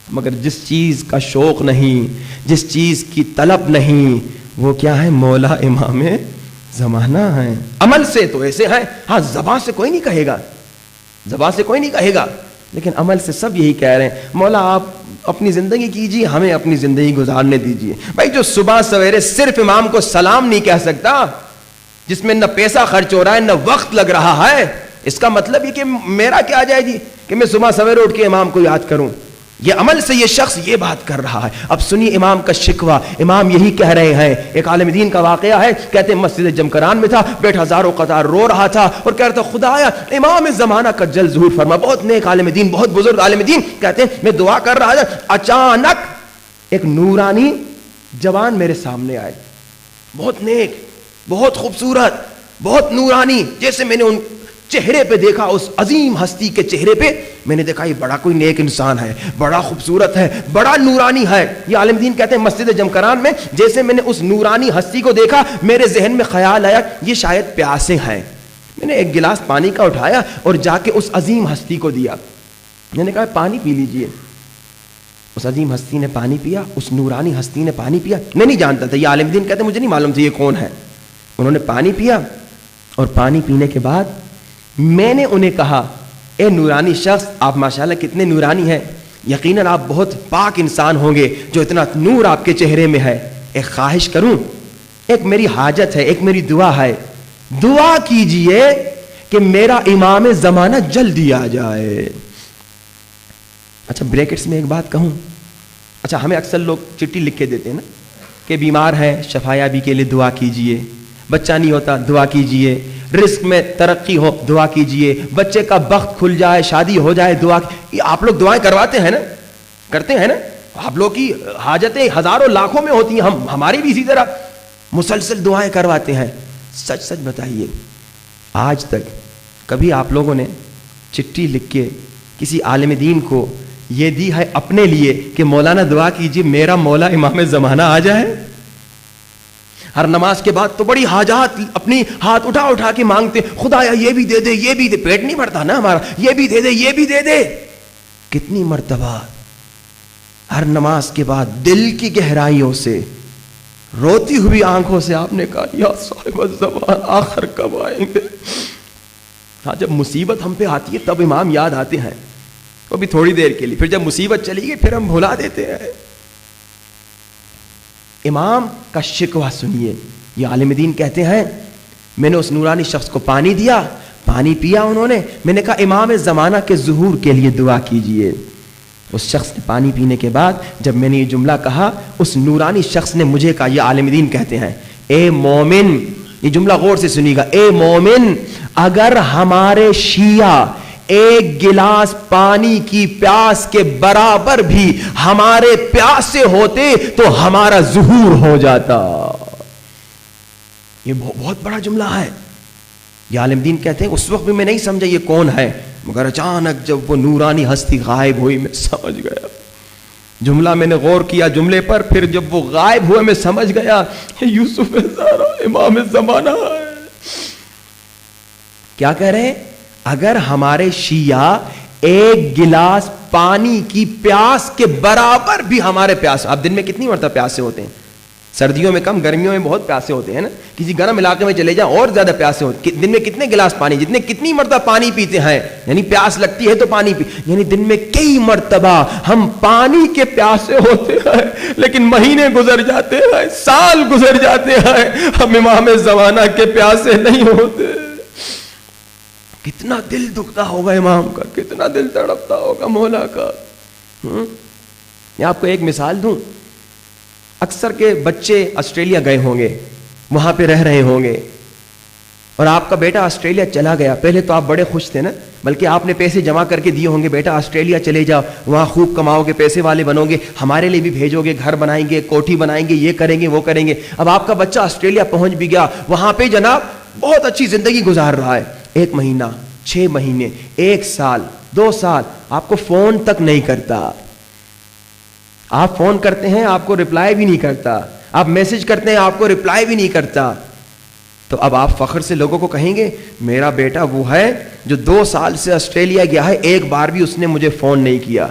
مگر جس چیز کا شوق نہیں, جس چیز کی طلب نہیں, وہ کیا ہے؟ مولا امام زمانہ ہے. عمل سے تو ایسے ہیں, ہاں زبان سے کوئی نہیں کہے گا, زبان سے کوئی نہیں کہے گا, لیکن عمل سے سب یہی کہہ رہے ہیں مولا آپ اپنی زندگی کیجیے, ہمیں اپنی زندگی گزارنے دیجیے. بھائی جو صبح سویرے صرف امام کو سلام نہیں کہہ سکتا, جس میں نہ پیسہ خرچ ہو رہا ہے نہ وقت لگ رہا ہے, اس کا مطلب یہ کہ میرا کیا جائے جی کہ میں صبح سویرے اٹھ کے امام کو یاد کروں. یہ عمل سے یہ شخص یہ بات کر رہا ہے. اب سنیے امام کا شکوہ. امام یہی کہہ رہے ہیں. ایک عالم دین کا واقعہ ہے, کہتے ہیں مسجد جمکران میں تھا, بیٹھا ہزاروں قطار رو رہا تھا اور کہہ رہا تھا خدایا امام زمانہ کا جلد ظہور فرما. بہت نیک عالم دین, بہت بزرگ عالم دین. کہتے ہیں میں دعا کر رہا تھا, اچانک ایک نورانی جوان میرے سامنے آئے, بہت نیک, بہت خوبصورت, بہت نورانی. جیسے میں نے ان چہرے پہ دیکھا, اس عظیم ہستی کے چہرے پہ میں نے دیکھا یہ بڑا کوئی نیک انسان ہے, بڑا خوبصورت ہے, بڑا نورانی ہے. یہ عالم دین کہتے ہیں مسجد جمکران میں جیسے میں نے اس نورانی ہستی کو دیکھا, میرے ذہن میں خیال آیا یہ شاید پیاسے ہیں. میں نے ایک گلاس پانی کا اٹھایا اور جا کے اس عظیم ہستی کو دیا. میں نے کہا پانی پی لیجئے. اس عظیم ہستی نے پانی پیا, اس نورانی ہستی نے پانی پیا. میں نہیں جانتا تھا, یہ عالم دین کہتے ہیں مجھے نہیں معلوم تھا یہ کون ہے. انہوں نے پانی پیا اور پانی پینے کے بعد میں نے انہیں کہا اے نورانی شخص, آپ ماشاءاللہ کتنے نورانی ہیں, یقیناً آپ بہت پاک انسان ہوں گے جو اتنا نور آپ کے چہرے میں ہے. ایک خواہش کروں, ایک میری حاجت ہے, ایک میری دعا ہے, دعا کیجئے کہ میرا امام زمانہ جلدی آ جائے. اچھا بریکٹس میں ایک بات کہوں, اچھا ہمیں اکثر لوگ چٹھی لکھ کے دیتے ہیں نا کہ بیمار ہیں شفایابی کے لیے دعا کیجئے, بچہ نہیں ہوتا دعا کیجئے, رزق میں ترقی ہو دعا کیجئے, بچے کا بخت کھل جائے, شادی ہو جائے دعا. یہ آپ لوگ دعائیں کرواتے ہیں نا, کرتے ہیں نا, آپ لوگ کی حاجتیں ہزاروں لاکھوں میں ہوتی ہیں, ہماری بھی اسی طرح مسلسل دعائیں کرواتے ہیں. سچ سچ بتائیے آج تک کبھی آپ لوگوں نے چٹھی لکھ کے کسی عالم دین کو یہ دی ہے اپنے لیے کہ مولانا دعا کیجئے میرا مولا امام زمانہ آ جائے؟ ہر نماز کے بعد تو بڑی حاجات اپنی ہاتھ اٹھا اٹھا کے مانگتے, خدایا یہ بھی دے دے, یہ بھی دے. پیٹ نہیں بھرتا نا ہمارا, یہ بھی دے دے, یہ بھی دے دے. کتنی مرتبہ ہر نماز کے بعد دل کی گہرائیوں سے روتی ہوئی آنکھوں سے آپ نے کہا یا صاحب الزمان آخر کب آئیں گے. ہاں جب مصیبت ہم پہ آتی ہے تب امام یاد آتے ہیں, وہ بھی تھوڑی دیر کے لیے, پھر جب مصیبت چلی گئی پھر ہم بھلا دیتے ہیں. امام کا شکوہ سنیے. یہ عالم دین کہتے ہیں میں نے اس نورانی شخص کو پانی دیا, پانی پیا انہوں نے, میں نے کہا امام زمانہ کے ظہور کے لیے دعا کیجئے. اس شخص نے پانی پینے کے بعد جب میں نے یہ جملہ کہا, اس نورانی شخص نے مجھے کہا, یہ عالم دین کہتے ہیں اے مومن, یہ جملہ غور سے سنیے گا, اے مومن اگر ہمارے شیعہ ایک گلاس پانی کی پیاس کے برابر بھی ہمارے پیاسے ہوتے تو ہمارا ظہور ہو جاتا. یہ بہت بڑا جملہ ہے. یہ عالم دین کہتے ہیں اس وقت بھی میں نہیں سمجھا یہ کون ہے, مگر اچانک جب وہ نورانی ہستی غائب ہوئی میں سمجھ گیا. جملہ میں نے غور کیا جملے پر, پھر جب وہ غائب ہوئے میں سمجھ گیا یوسف زارا امام زمانہ ہے. کیا کہہ رہے ہیں؟ اگر ہمارے شیعہ ایک گلاس پانی کی پیاس کے برابر بھی ہمارے پیاس, آپ دن میں کتنی مرتبہ پیاسے ہوتے ہیں؟ سردیوں میں کم, گرمیوں میں بہت پیاسے ہوتے ہیں نا. کسی گرم علاقے میں چلے جائیں اور زیادہ پیاسے ہوتے. دن میں کتنے گلاس پانی, جتنے کتنی مرتبہ پانی پیتے ہیں, یعنی پیاس لگتی ہے تو پانی پی, یعنی دن میں کئی مرتبہ ہم پانی کے پیاسے ہوتے ہیں, لیکن مہینے گزر جاتے ہیں, سال گزر جاتے ہیں, ہم امام زمانہ کے پیاسے نہیں ہوتے. کتنا دل دکھتا ہوگا امام کا, کتنا دل تڑپتا ہوگا مولا کا. میں آپ کو ایک مثال دوں. اکثر کے بچے آسٹریلیا گئے ہوں گے, وہاں پہ رہ رہے ہوں گے, اور آپ کا بیٹا آسٹریلیا چلا گیا. پہلے تو آپ بڑے خوش تھے نا, بلکہ آپ نے پیسے جمع کر کے دیے ہوں گے, بیٹا آسٹریلیا چلے جاؤ, وہاں خوب کماؤ گے, پیسے والے بنو گے, ہمارے لیے بھی بھیجو گے, گھر بنائیں گے, کوٹھی بنائیں گے, یہ کریں گے, وہ کریں گے. اب آپ کا بچہ آسٹریلیا پہنچ بھی گیا, وہاں پہ جناب بہت اچھی زندگی گزار رہا ہے. 1 مہینہ, 6 مہینے, 1 سال, 2 سال آپ کو فون تک نہیں کرتا. آپ فون کرتے ہیں آپ کو رپلائی بھی نہیں کرتا, آپ میسج کرتے ہیں آپ کو رپلائی بھی نہیں کرتا. تو اب آپ فخر سے لوگوں کو کہیں گے میرا بیٹا وہ ہے جو 2 سال سے آسٹریلیا گیا ہے, ایک بار بھی اس نے مجھے فون نہیں کیا,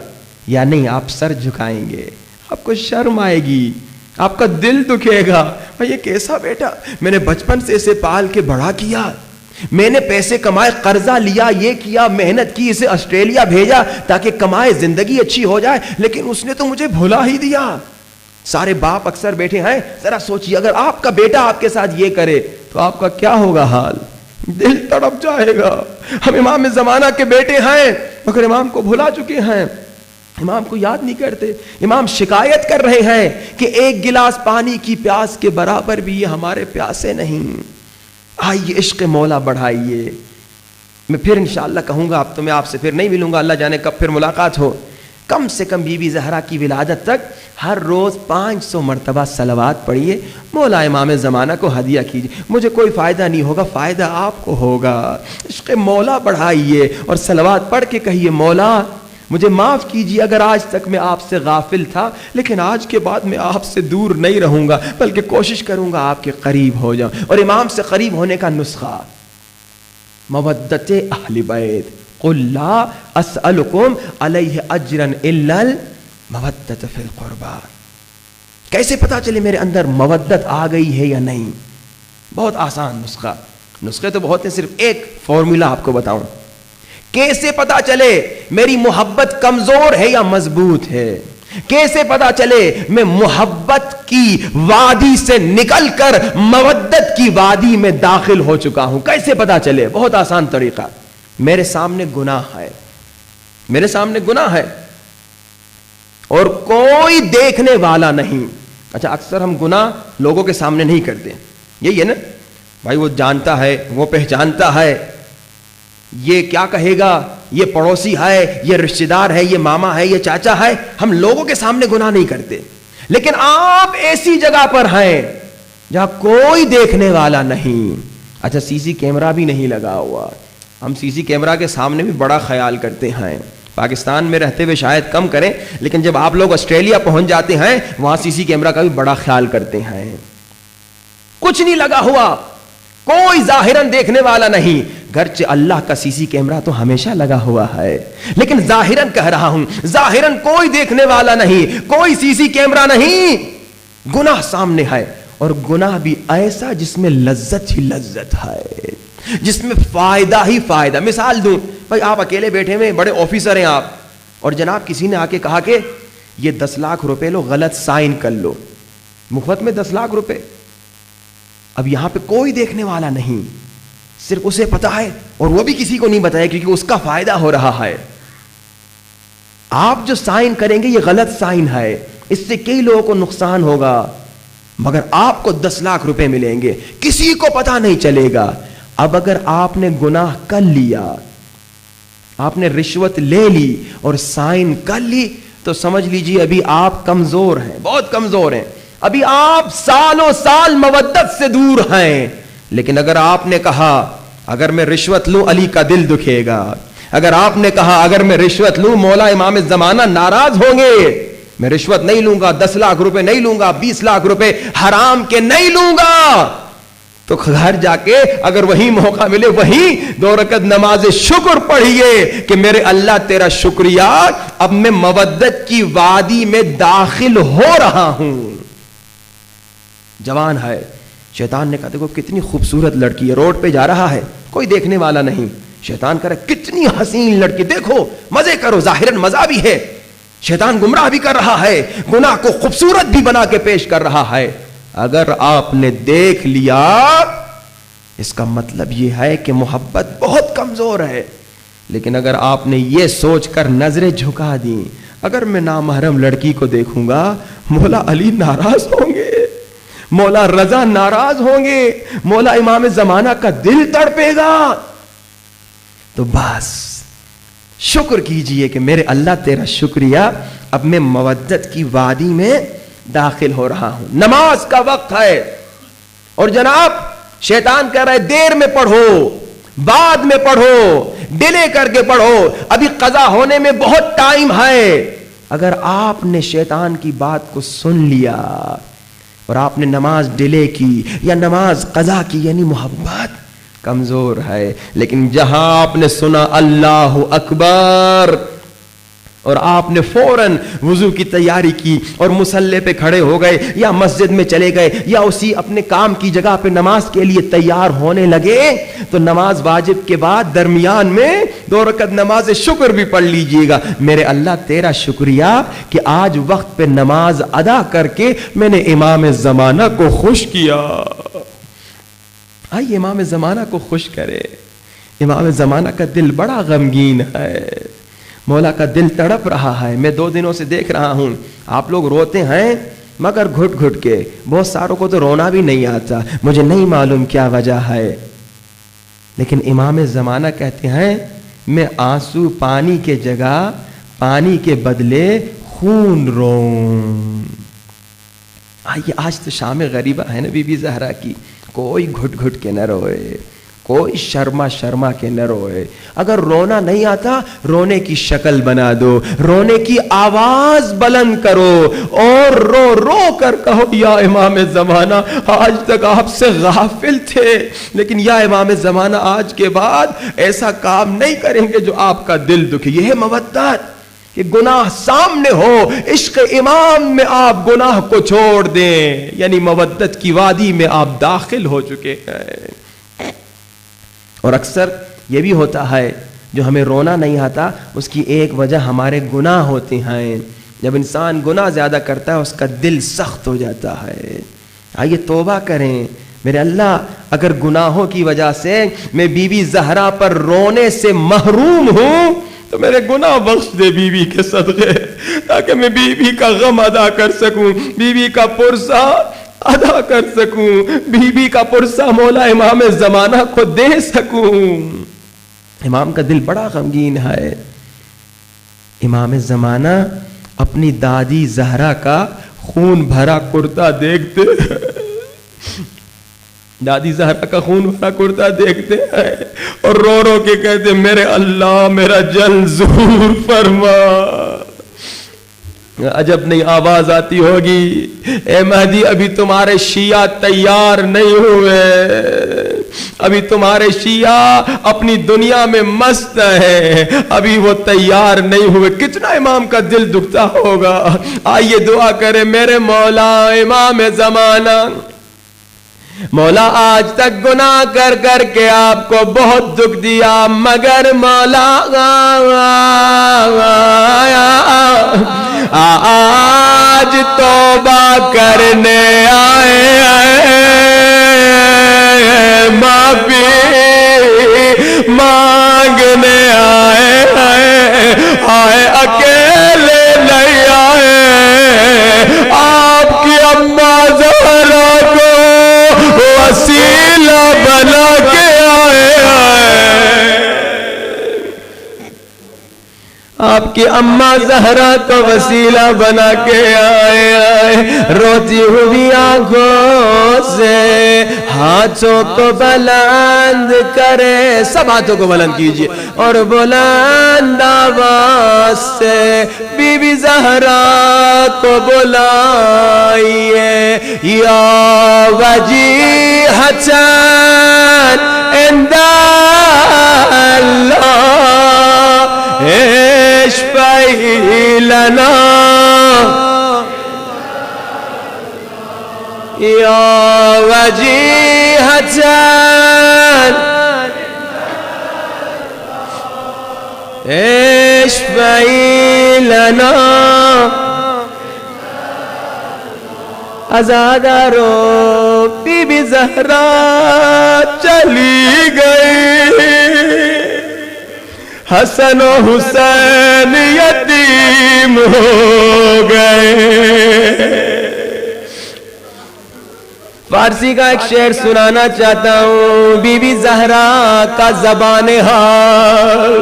یا نہیں؟ آپ سر جھکائیں گے, آپ کو شرم آئے گی, آپ کا دل دکھے گا. بھائی یہ کیسا بیٹا, میں نے بچپن سے اسے پال کے بڑا کیا, میں نے پیسے کمائے, قرضہ لیا, یہ کیا, محنت کی, اسے آسٹریلیا بھیجا تاکہ کمائے, زندگی اچھی ہو جائے, لیکن اس نے تو مجھے بھلا ہی دیا. سارے باپ اکثر بیٹھے ہیں, ذرا سوچیے اگر آپ کا بیٹا آپ کے ساتھ یہ کرے تو آپ کا کیا ہوگا حال؟ دل تڑپ جائے گا. ہم امام زمانہ کے بیٹے ہیں مگر امام کو بھلا چکے ہیں. امام کو یاد نہیں کرتے. امام شکایت کر رہے ہیں کہ ایک گلاس پانی کی پیاس کے برابر بھی یہ ہمارے پیاسے نہیں. آئیے عشق مولا بڑھائیے. میں پھر انشاءاللہ کہوں گا، اب تو میں آپ سے پھر نہیں ملوں گا، اللہ جانے کب پھر ملاقات ہو. کم سے کم بی بی زہرا کی ولادت تک ہر روز 500 مرتبہ صلوات پڑھیے، مولا امام زمانہ کو ہدیہ کیجیے. مجھے کوئی فائدہ نہیں ہوگا، فائدہ آپ کو ہوگا. عشق مولا بڑھائیے اور صلوات پڑھ کے کہیے مولا مجھے معاف کیجیے اگر آج تک میں آپ سے غافل تھا، لیکن آج کے بعد میں آپ سے دور نہیں رہوں گا، بلکہ کوشش کروں گا آپ کے قریب ہو جاؤں. اور امام سے قریب ہونے کا نسخہ مودت اہل بیت، قل لا اسألکم علیہ اجرا الا المودت فی القربى. کیسے پتا چلے میرے اندر مودت آ گئی ہے یا نہیں؟ بہت آسان نسخہ. نسخے تو بہت ہیں، صرف ایک فارمولا آپ کو بتاؤں. کیسے پتا چلے میری محبت کمزور ہے یا مضبوط ہے؟ کیسے پتا چلے میں محبت کی وادی سے نکل کر مودت کی وادی میں داخل ہو چکا ہوں؟ کیسے پتا چلے؟ بہت آسان طریقہ. میرے سامنے گناہ ہے، میرے سامنے گناہ ہے اور کوئی دیکھنے والا نہیں. اچھا اکثر ہم گناہ لوگوں کے سامنے نہیں کرتے، یہی ہے نا بھائی، وہ جانتا ہے، وہ پہچانتا ہے، یہ کیا کہے گا، یہ پڑوسی ہے، یہ رشتہ دار ہے، یہ ماما ہے، یہ چاچا ہے. ہم لوگوں کے سامنے گناہ نہیں کرتے. لیکن آپ ایسی جگہ پر ہیں جہاں کوئی دیکھنے والا نہیں. اچھا سی سی کیمرہ بھی نہیں لگا ہوا. ہم سی سی کیمرہ کے سامنے بھی بڑا خیال کرتے ہیں. پاکستان میں رہتے ہوئے شاید کم کریں، لیکن جب آپ لوگ آسٹریلیا پہنچ جاتے ہیں وہاں سی سی کیمرہ کا بھی بڑا خیال کرتے ہیں. کچھ نہیں لگا ہوا، کوئی ظاہراً دیکھنے والا نہیں، گرچہ اللہ کا سی سی کیمرہ تو ہمیشہ لگا ہوا ہے، لیکن ظاہراً کہہ رہا ہوں، ظاہراً کوئی دیکھنے والا نہیں، کوئی سی سی کیمرہ نہیں. گناہ سامنے ہے، اور گناہ بھی ایسا جس میں لذت ہی لذت ہے، جس میں فائدہ ہی فائدہ. مثال دوں بھائی، آپ اکیلے بیٹھے ہوئے، بڑے آفیسر ہیں آپ، اور جناب کسی نے آ کے کہا کہ یہ 10 لاکھ روپے لو، غلط سائن کر لو. مفت میں 10 لاکھ روپے. اب یہاں پہ کوئی دیکھنے والا نہیں، صرف اسے پتا ہے، اور وہ بھی کسی کو نہیں بتایا کیونکہ اس کا فائدہ ہو رہا ہے. آپ جو سائن کریں گے یہ غلط سائن ہے، اس سے کئی لوگوں کو نقصان ہوگا، مگر آپ کو 10 لاکھ روپے ملیں گے، کسی کو پتا نہیں چلے گا. اب اگر آپ نے گناہ کر لیا، آپ نے رشوت لے لی اور سائن کر لی، تو سمجھ لیجیے ابھی آپ کمزور ہیں، بہت کمزور ہیں. ابھی آپ سالوں سال مودت سے دور ہیں. لیکن اگر آپ نے کہا اگر میں رشوت لوں علی کا دل دکھے گا، اگر آپ نے کہا اگر میں رشوت لوں مولا امام زمانہ ناراض ہوں گے، میں رشوت نہیں لوں گا، 10 لاکھ روپے نہیں لوں گا، 20 لاکھ روپے حرام کے نہیں لوں گا، تو گھر جا کے اگر وہی موقع ملے وہی 2 رکعت نماز شکر پڑھیے کہ میرے اللہ تیرا شکریہ، اب میں مودت کی وادی میں داخل ہو رہا ہوں. جوان ہے، شیطان نے کہا دیکھو کتنی خوبصورت لڑکی ہے، روڈ پہ جا رہا ہے، کوئی دیکھنے والا نہیں. شیطان کہہ رہا کتنی حسین لڑکی، دیکھو مزے کرو، ظاہراً مزہ بھی ہے. شیطان گمراہ بھی کر رہا ہے، گناہ کو خوبصورت بھی بنا کے پیش کر رہا ہے. اگر آپ نے دیکھ لیا، اس کا مطلب یہ ہے کہ محبت بہت کمزور ہے. لیکن اگر آپ نے یہ سوچ کر نظریں جھکا دی، اگر میں نامحرم لڑکی کو دیکھوں گا مولا علی ناراض ہوں گے، مولا رضا ناراض ہوں گے، مولا امام زمانہ کا دل تڑپے گا، تو بس شکر کیجئے کہ میرے اللہ تیرا شکریہ، اب میں مودت کی وادی میں داخل ہو رہا ہوں. نماز کا وقت ہے، اور جناب شیطان کہہ رہا ہے دیر میں پڑھو، بعد میں پڑھو، ڈیلے کر کے پڑھو، ابھی قضا ہونے میں بہت ٹائم ہے. اگر آپ نے شیطان کی بات کو سن لیا اور آپ نے نماز ڈیلے کی یا نماز قضا کی، یعنی محبت کمزور ہے. لیکن جہاں آپ نے سنا اللہ اکبر اور آپ نے فوراً وضو کی تیاری کی اور مصلی پہ کھڑے ہو گئے یا مسجد میں چلے گئے یا اسی اپنے کام کی جگہ پہ نماز کے لیے تیار ہونے لگے، تو نماز واجب کے بعد درمیان میں 2 رکعت نماز شکر بھی پڑھ لیجئے گا. میرے اللہ تیرا شکریہ کہ آج وقت پہ نماز ادا کر کے میں نے امام زمانہ کو خوش کیا. آئیے امام زمانہ کو خوش کرے. امام زمانہ کا دل بڑا غمگین ہے، مولا کا دل تڑپ رہا ہے. میں 2 دنوں سے دیکھ رہا ہوں آپ لوگ روتے ہیں مگر گھٹ گھٹ کے. بہت ساروں کو تو رونا بھی نہیں آتا, مجھے نہیں معلوم کیا وجہ ہے. لیکن امام زمانہ کہتے ہیں میں آنسو پانی کے جگہ پانی کے بدلے خون روں. آئیے آج تو شام غریبہ ہے نا بی بی زہرا کی, کوئی گھٹ گھٹ کے نہ روئے, کوئی شرما کے نہ روئے. اگر رونا نہیں آتا رونے کی شکل بنا دو, رونے کی آواز بلند کرو اور رو رو کر کہو یا امام زمانہ آج تک آپ سے غافل تھے, لیکن یا امام زمانہ آج کے بعد ایسا کام نہیں کریں گے جو آپ کا دل دکھے. یہ ہے مودت کہ گناہ سامنے ہو, عشق امام میں آپ گناہ کو چھوڑ دیں, یعنی مودت کی وادی میں آپ داخل ہو چکے ہیں. اور اکثر یہ بھی ہوتا ہے جو ہمیں رونا نہیں آتا اس کی ایک وجہ ہمارے گناہ ہوتے ہیں. جب انسان گناہ زیادہ کرتا ہے اس کا دل سخت ہو جاتا ہے. آئیے توبہ کریں. میرے اللہ اگر گناہوں کی وجہ سے میں بی بی زہرا پر رونے سے محروم ہوں تو میرے گناہ بخش دے بی بی کے صدقے, تاکہ میں بی بی کا غم ادا کر سکوں, بی بی کا پرسہ ادا کر سکوں, بی بی کا پرسہ مولا امام زمانہ کو دے سکوں. امام کا دل بڑا غمگین ہے. امام زمانہ اپنی دادی زہرا کا خون بھرا کرتا دیکھتے دادی زہرا کا خون بھرا کرتا دیکھتے ہیں اور رو رو کے کہتے میرے اللہ میرا جلد ظہور فرما. عجب نہیں آواز آتی ہوگی اے مہدی ابھی تمہارے شیعہ تیار نہیں ہوئے, ابھی تمہارے شیعہ اپنی دنیا میں مست ہے, ابھی وہ تیار نہیں ہوئے. کتنا امام کا دل دکھتا ہوگا. آئیے دعا کریں میرے مولا امام زمانہ, مولا آج تک گناہ کر کر کے آپ کو بہت دکھ دیا, مگر مولا آج توبہ کرنے آئے, معافی مانگنے آئے اکیلے نہیں آئے, آپ کی اماں زہرا کو وسیلہ بنا کے آئے, آپ کی اماں زہرا کو وسیلہ بنا کے آئے. روتی ہوئی آنکھوں سے ہاتھوں کو بلند کرے, سب ہاتھوں کو بلند کیجئے اور بلند آواز سے بی بی زہرا کو بلائیے. یا وجیہۃ عند اللہ اشفعی لنا, یا وجیہۃ اشفعی لنا. آزادہ رو بی بی زہرا چلی گئی, حسن و حسین یتیم ہو گئے. فارسی کا ایک شعر سنانا چاہتا ہوں, بی بی زہرا کا زبان حال.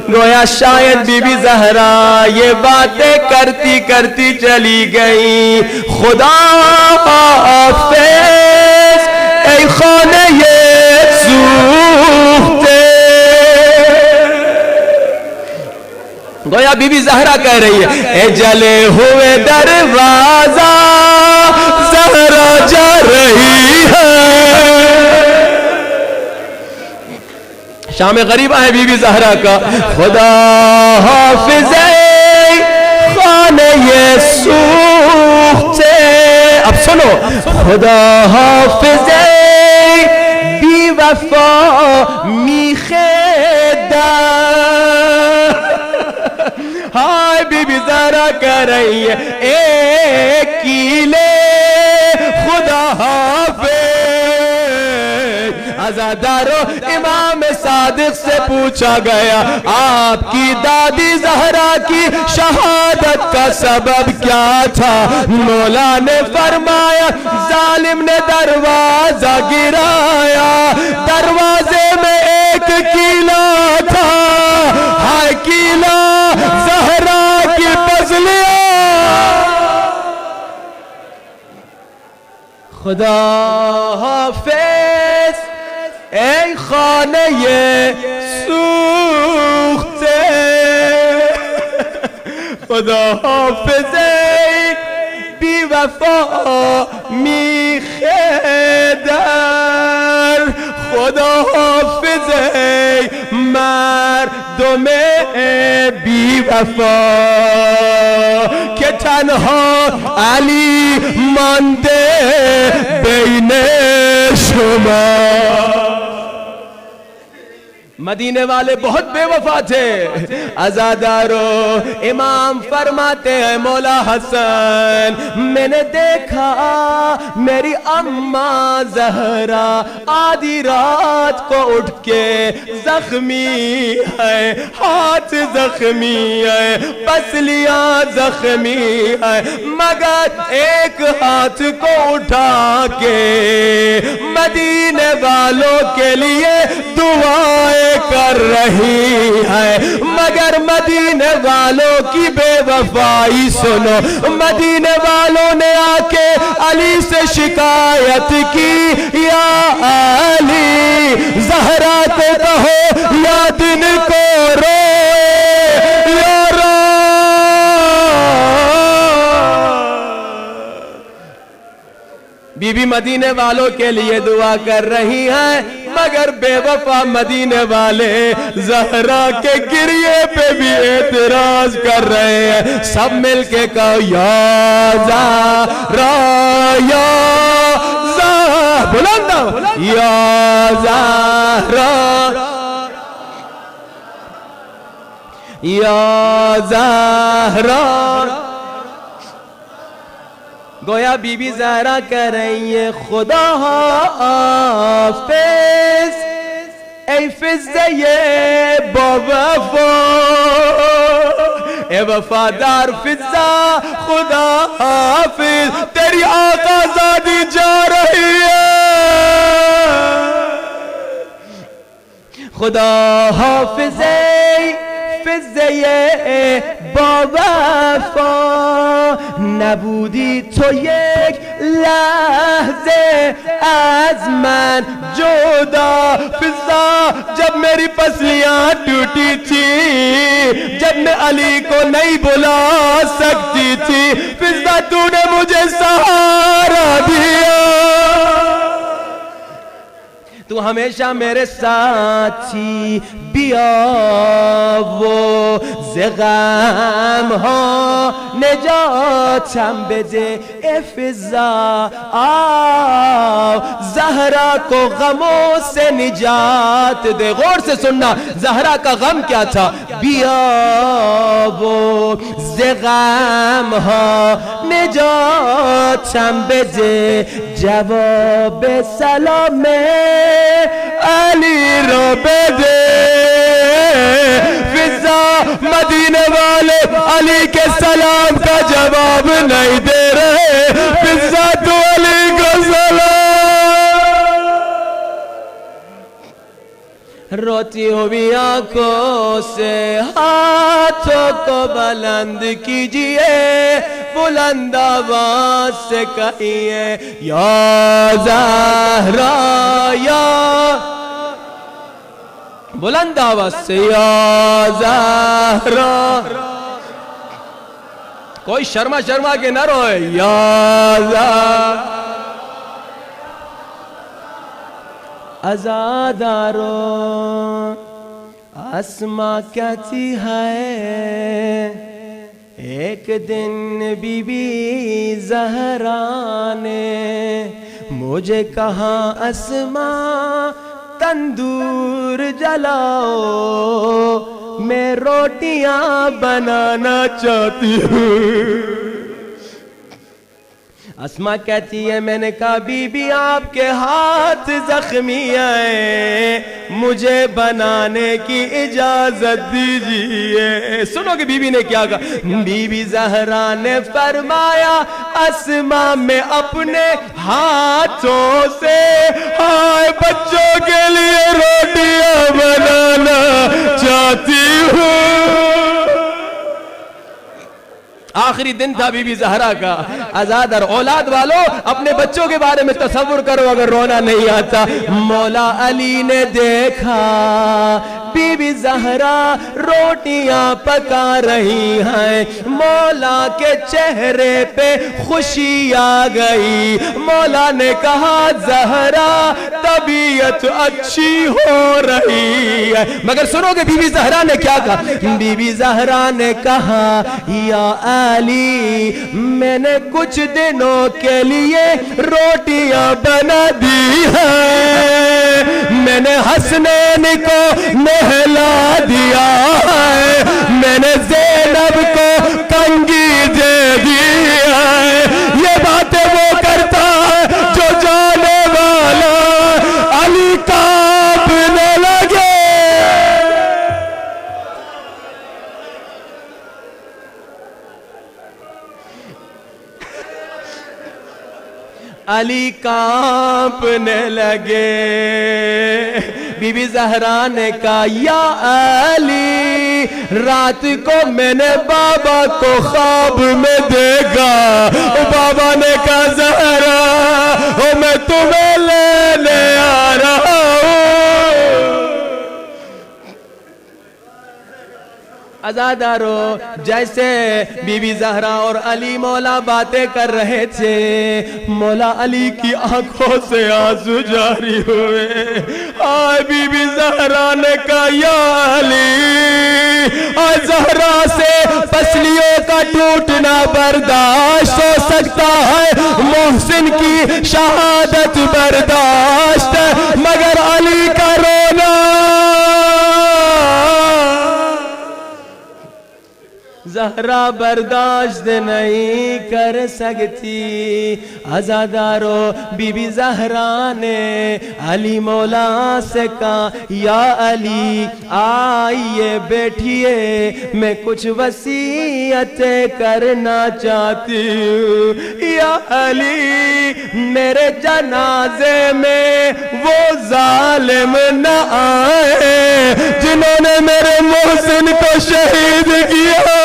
گویا شاید بی بی زہرا یہ باتیں کرتی کرتی چلی گئی. خدا حافظ اے خانہ یہ سوختے. گویا بی بی زہرا کہہ رہی ہے اے جلے ہوئے دروازہ زہرا جا رہی ہے. شام غریبہ ہے بی بی زہرا کا. خدا حافظ خانہ یہ سوختے. اب سنو, خدا حافظ بی وفا میخ در. ہائے بی بی زہرا کہہ رہی ہے ایک کیلے خدا حافظ عزادارو امام صادق سے پوچھا گیا آپ کی دادی زہرا کی شہادت کا سبب کیا تھا؟ مولا نے فرمایا ظالم نے دروازہ گرایا، دروازے میں ایک کیلا تھا، ہائے کیلا زہرا کی پسلیاں۔ خدا حافظ اے خانہ سوختے، خدا حافظ اے بی وفا میخ در، خدا حافظ اے مردم بی وفا کہ تنہا علی ماندے بین شما۔ مدینے والے بہت بے وفا تھے۔ عزادارو امام فرماتے ہیں مولا حسن میں نے دیکھا میری اماں زہرا آدھی رات کو اٹھ کے زخمی ہے، ہاتھ زخمی ہے، پسلیاں زخمی ہے، مگر ایک ہاتھ کو اٹھا کے مدینے والوں کے لیے دعائیں کر رہی ہے۔ مگر مدینے والوں کی بے وفائی سنو، مدینے والوں نے آ کے علی سے شکایت کی یا علی زہرا کو کہو یا دن کو روئے یا بی بی مدینے والوں کے لیے دعا کر رہی ہیں، مگر بے وفا مدینے والے زہرا کے گریے پہ بھی اعتراض کر رہے ہیں۔ سب مل کے کہو یا زہرا یا زہرا، بلند یا زہرا یا زہرا۔ گویا بی بی زہرا کہہ رہی ہے خدا حافظ اے فضہ با وفا، اے وفادار فضہ خدا حافظ تیری آقا زادی جا رہی ہے۔ خدا حافظ اے فضہ با وفا، نبودی تو یک لحظه از من جدا۔ فضا جب میری پسلیاں ٹوٹی تھی، جب میں علی کو نہیں بلا سکتی تھی، فضا تو نے مجھے سہارا دیا، تو ہمیشہ میرے ساتھ تھی، بیا وہ زغم ہاں نجاتم بده اے فضا، آو زہرا کو غموں سے نجات دے۔ غور سے سننا زہرا کا غم کیا تھا؟ بیا وہ زغم ہاں نجاتم بده، جواب سلام علی رو بده۔ فضا مدینے والے علی کے سلام کا جواب نہیں دے رہے، فضا تو علی کو سلام۔ روتی ہوئی آنکھوں سے ہاتھوں کو بلند کیجئے، بلند آواز سے کہیے یا زہرا یا، بلند آواز سے یا زہرا، کوئی شرما کے نہ روئے، یا زہرا۔ عزادارو اسما کہتی ہے ایک دن بی بی زہرا نے مجھے کہا اسما تندور جلاؤ، میں روٹیاں بنانا چاہتی ہوں۔ اسما کہتی ہے میں نے کہا بی بی آپ کے ہاتھ زخمی ہیں، مجھے بنانے کی اجازت دیجیے۔ سنو کہ بی بی نے کیا کہا، بی بی زہرا نے فرمایا اسما میں اپنے ہاتھوں سے ہائے بچوں کے لیے روٹیاں بنانا چاہتی ہوں۔ آخری دن تھا بی بی زہرا کا، آزاد اور اولاد والوں اپنے بچوں کے بارے میں تصور کرو اگر رونا نہیں آتا۔ مولا علی نے دیکھا بی بی زہرا روٹیاں پکا رہی ہیں، مولا کے چہرے پہ خوشی آ گئی۔ مولا نے کہا زہرا طبیعت اچھی ہو رہی ہے، مگر سنو کہ بی بی زہرا نے کیا کہا، بی بی زہرا نے کہا یا علی میں نے کچھ دنوں کے لیے روٹیاں بنا دی ہیں، میں نے حسنین کو نہلا دیا ہے، میں نے زینب کو کنگھی دے دی ہے، یہ باتیں وہ کرتا ہے جو جانے والا علی کانپنے لگے۔ علی کانپنے لگے۔ بی بی زہرا نے کہا یا علی رات کو میں نے بابا کو خواب میں دیکھا، بابا نے کہا زہرا میں تمہیں لینے آ رہا ہوں۔ عزادارو جیسے بی بی زہرا اور علی مولا باتیں کر رہے تھے، مولا علی کی آنکھوں سے آنسو جاری ہوئے۔ آئے بی بی زہرا نے کہا یا علی آئے زہرا سے پسلیوں کا ٹوٹنا برداشت ہو سکتا ہے، محسن کی شہادت برداشت ہے، مگر علی کا رونا زہرا برداشت نہیں کر سکتی۔ عزادارو بی بی زہرا نے علی مولا سے کہا یا علی آئیے بیٹھیے میں کچھ وصیتیں کرنا چاہتی ہوں۔ یا علی میرے جنازے میں وہ ظالم نہ آئے جنہوں نے میرے محسن کو شہید کیا۔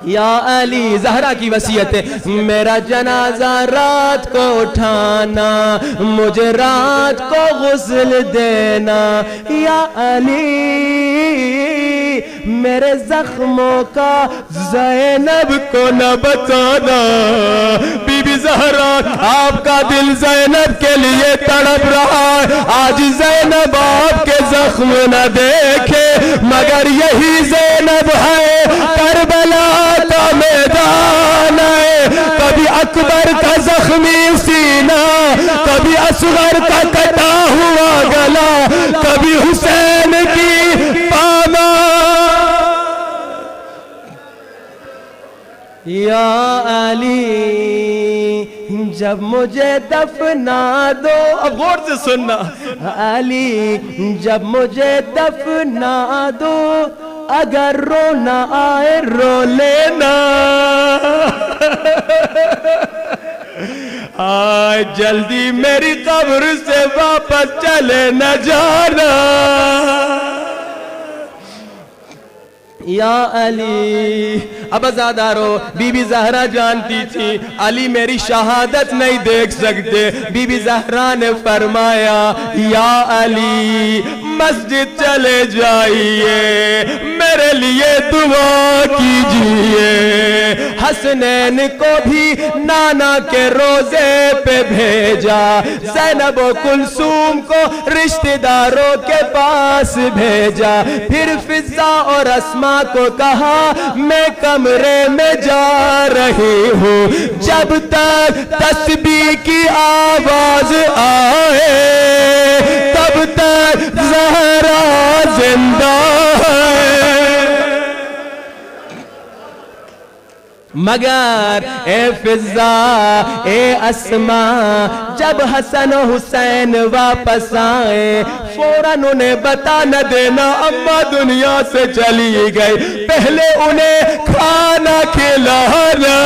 یا علی زہرا کی وصیت ہے میرا جنازہ رات کو اٹھانا، مجھے رات کو غسل دینا۔ یا علی میرے زخموں کا زینب کو نہ بتانا۔ بی بی زہرا آپ کا دل زینب کے لیے تڑپ رہا ہے، آج زینب آپ کے زخم نہ دیکھے مگر یہی زینب ہے کربلا کا میدان ہے، کبھی اکبر کا زخمی سینہ، کبھی اصغر کا کٹا ہوا گلا، کبھی حسین کی پاما۔ یا علی جب مجھے دفنا دو، اب غور سے سننا، علی جب مجھے دفنا دو، اگر رونا آئے رو لینا، آئے جلدی میری قبر سے واپس چلے نہ جانا۔ یا علی اب عزادارو بی بی زہرا جانتی تھی علی میری شہادت نہیں دیکھ سکتے۔ بی بی زہرا نے فرمایا یا علی مسجد چلے جائیے میرے لیے دعا کیجئے۔ حسنین کو بھی نانا کے روزے پہ بھیجا، زینب و کلثوم کو رشتہ داروں کے پاس بھیجا، پھر فضا اور اسما کو کہا میں کمرے میں جا رہی ہوں، جب تک تسبیح کی آواز آئے تب تک زہرا زندہ ہے۔ مگر اے فضا اے اسماء جب حسن و حسین واپس آئے فوراً انہیں بتا نہ دینا اماں دنیا سے چلی گئی، پہلے انہیں کھانا کھلانا۔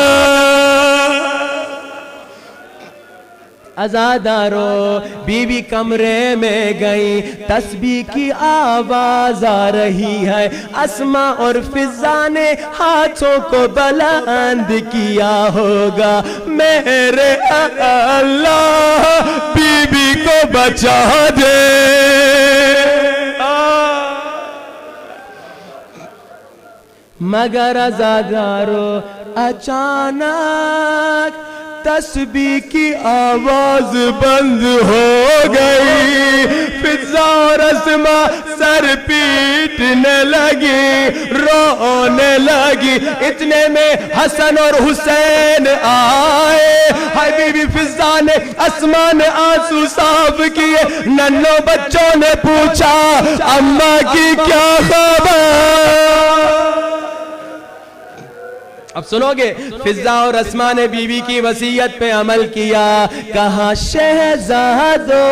عزادارو بی بی کمرے میں گئی، تسبیح کی آواز آ رہی ہے، اسماء اور فضا نے ہاتھوں کو بلند کیا ہوگا، میرے اللہ بی بی کو بچا دے۔ مگر عزادارو اچانک تسبیح کی آواز بند ہو گئی، فضا اور اسماء سر پیٹنے لگی، رونے لگی، اتنے میں حسن اور حسین آئے۔ ہائے بی بی فضا نے اسماء نے آنسو صاف کیے، ننھوں بچوں نے پوچھا اماں کی کیا خبر؟ اب سنو گے، فضا اور اسماء نے بی بی کی وصیت پہ عمل کیا، کہا شہزادو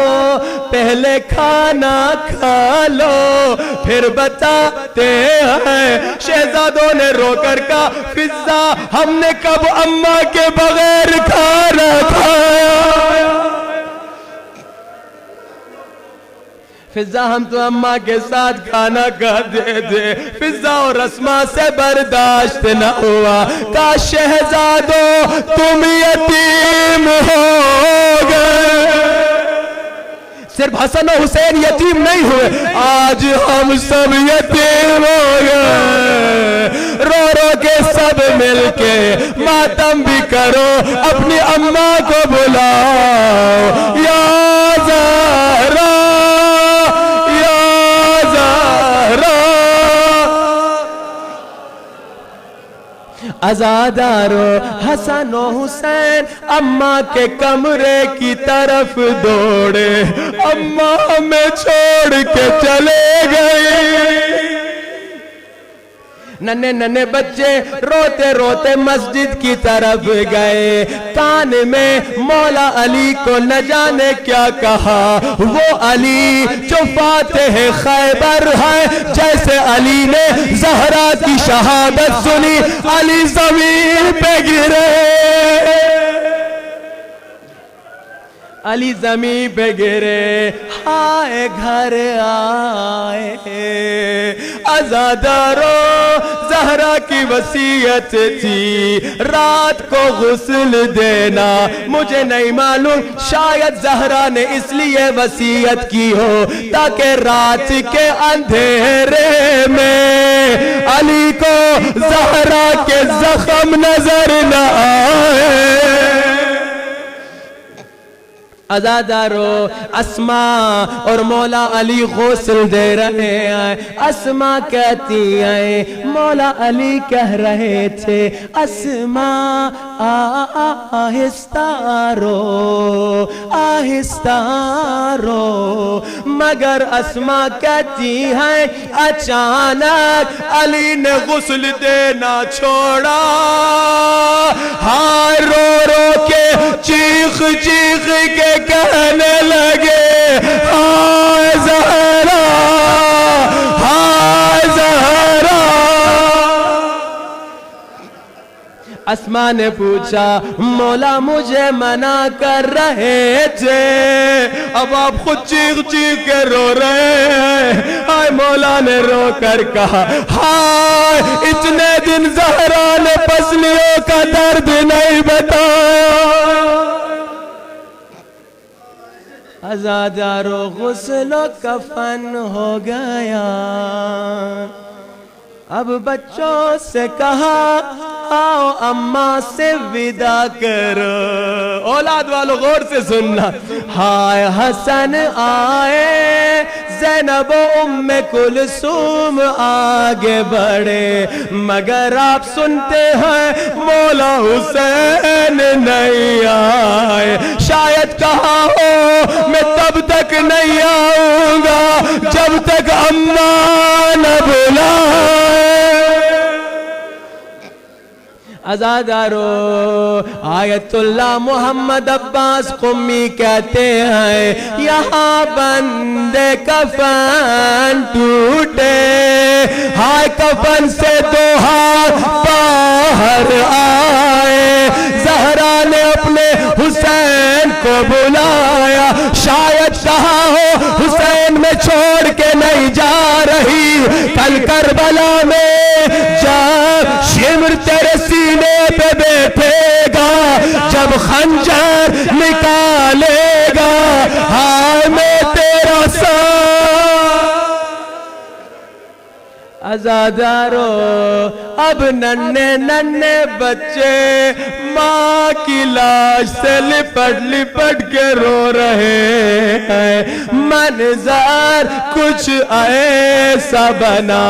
پہلے کھانا کھا لو پھر بتاتے ہیں۔ شہزادوں نے رو کر کہا فضا ہم نے کب اماں کے بغیر کھانا کھایا؟ فضا ہم تو اماں کے ساتھ کھانا کھاتے تھے۔ فضا اور اسماء سے برداشت نہ ہوا، کہا شہزادو تم یتیم ہو گئے۔ صرف حسن و حسین یتیم نہیں ہوئے، آج ہم سب یتیم ہو گئے۔ رو رو کے سب مل کے ماتم بھی کرو، اپنی اماں کو بلاؤ، یا زہرا عزادارو حسن و حسین اماں کے کمرے کی طرف دوڑے، اماں ہمیں چھوڑ کے چلے گئے۔ ننھے ننھے بچے روتے روتے مسجد کی طرف گئے، کان میں مولا علی کو نہ جانے کیا کہا، وہ علی جو فاتح خیبر ہے، جیسے علی نے زہرا کی شہادت سنی علی زمین پہ گرے، علی زمین پہ گرے، ہائے گھر آئے۔ عزادارو زہرا کی وصیت تھی رات کو غسل دینا، مجھے نہیں معلوم شاید زہرا نے اس لیے وصیت کی ہو تاکہ رات کے اندھیرے میں علی کو زہرا کے زخم نظر نہ آئے۔ عزادارو اسماء اور مولا علی غسل دے رہے ہیں، اسماء کہتی ہیں مولا علی کہہ رہے تھے اسماء آہستہ رو آہستہ رو، مگر اسماء کہتی ہیں اچانک علی نے غسل دینا چھوڑا، ہائے رو رو کے چیخ چیخ کے کہنے لگے ہائے زہرا ہائے زہرا۔ اسماء نے پوچھا مولا مجھے منع کر رہے تھے، اب آپ خود چیخ چیخ کے رو رہے ہیں۔ ہائے مولا نے رو کر کہا ہائے اتنے دن زہرا نے پسلیوں کا درد نہیں بتایا۔ عزادارو غسل و کفن ہو گیا، اب بچوں سے کہا آؤ اماں سے ودا کرو۔ اولاد والو غور سے سننا، ہائے حسن آئے، زینب و ام کلثوم آگے بڑھے، مگر آپ سنتے ہیں مولا حسین نہیں آئے۔ شاید کہا ہو میں تب تک نہیں آؤں گا جب تک اماں نہ بلائے۔ عزادارو آیت اللہ محمد عباس قمی کہتے ہیں یہاں بندے کفن ٹوٹے ہائے کفن سے دو ہاتھ باہر آئے زہرا نے اپنے حسین کو بلایا شاید کہا ہو حسین میں چھوڑ کے نہیں جا رہی کل کربلا میں جب شمر تیرے سینے پہ بیٹھے گا جب خنجر نکالے گا ہائے میں تیرا ساتھ عزادارو اب ننھے ننھے بچے ماں کی لاش سے لپٹ لپٹ کے رو رہے ہیں منظر کچھ ایسا بنا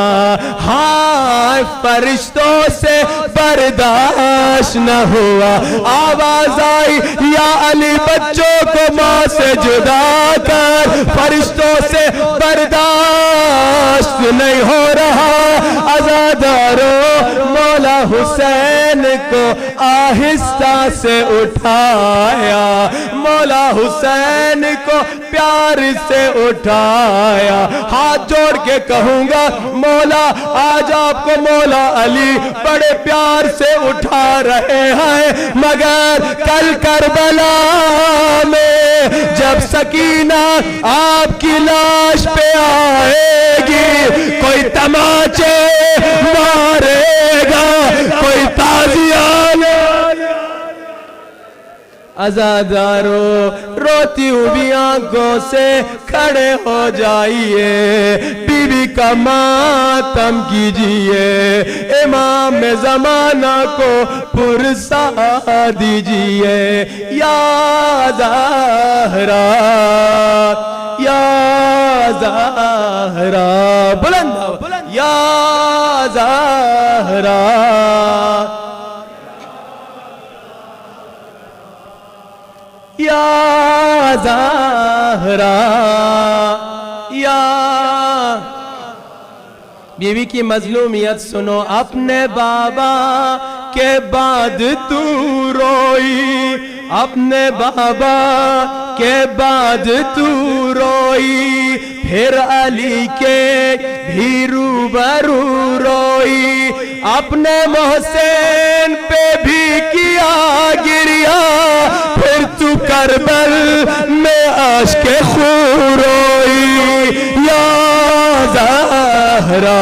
ہائے فرشتوں سے برداشت نہ ہوا آواز آئی یا علی بچوں کو ماں سے جدا کر فرشتوں سے برداشت نہیں ہو رہا عزادارو مولا حسین کو آہستہ سے اٹھایا مولا حسین کو پیار سے اٹھایا ہاتھ جوڑ کے کہوں گا مولا آج آپ کو مولا علی بڑے پیار سے اٹھا رہے ہیں مگر کل کربلا میں جب سکینہ آپ کی لاش پہ آئے گی کوئی تماچے مارے گا کوئی تازیاں عزادارو روتی ہوئی آنکھوں سے کھڑے ہو جائیے بی بی کا ماتم کیجئے امام زمانہ کو پرسا دیجئے یا زہرا یا زہرا بلند یا زہرا یا زہرا یا بیوی کی مظلومیت سنو اپنے بابا کے بعد تو روئی اپنے بابا کے بعد تو روئی پھر علی کے بھی روبرو روئی اپنے محسن پہ بھی کیا گریا پھر تو کربل میں عشق خون روئی یا زہرا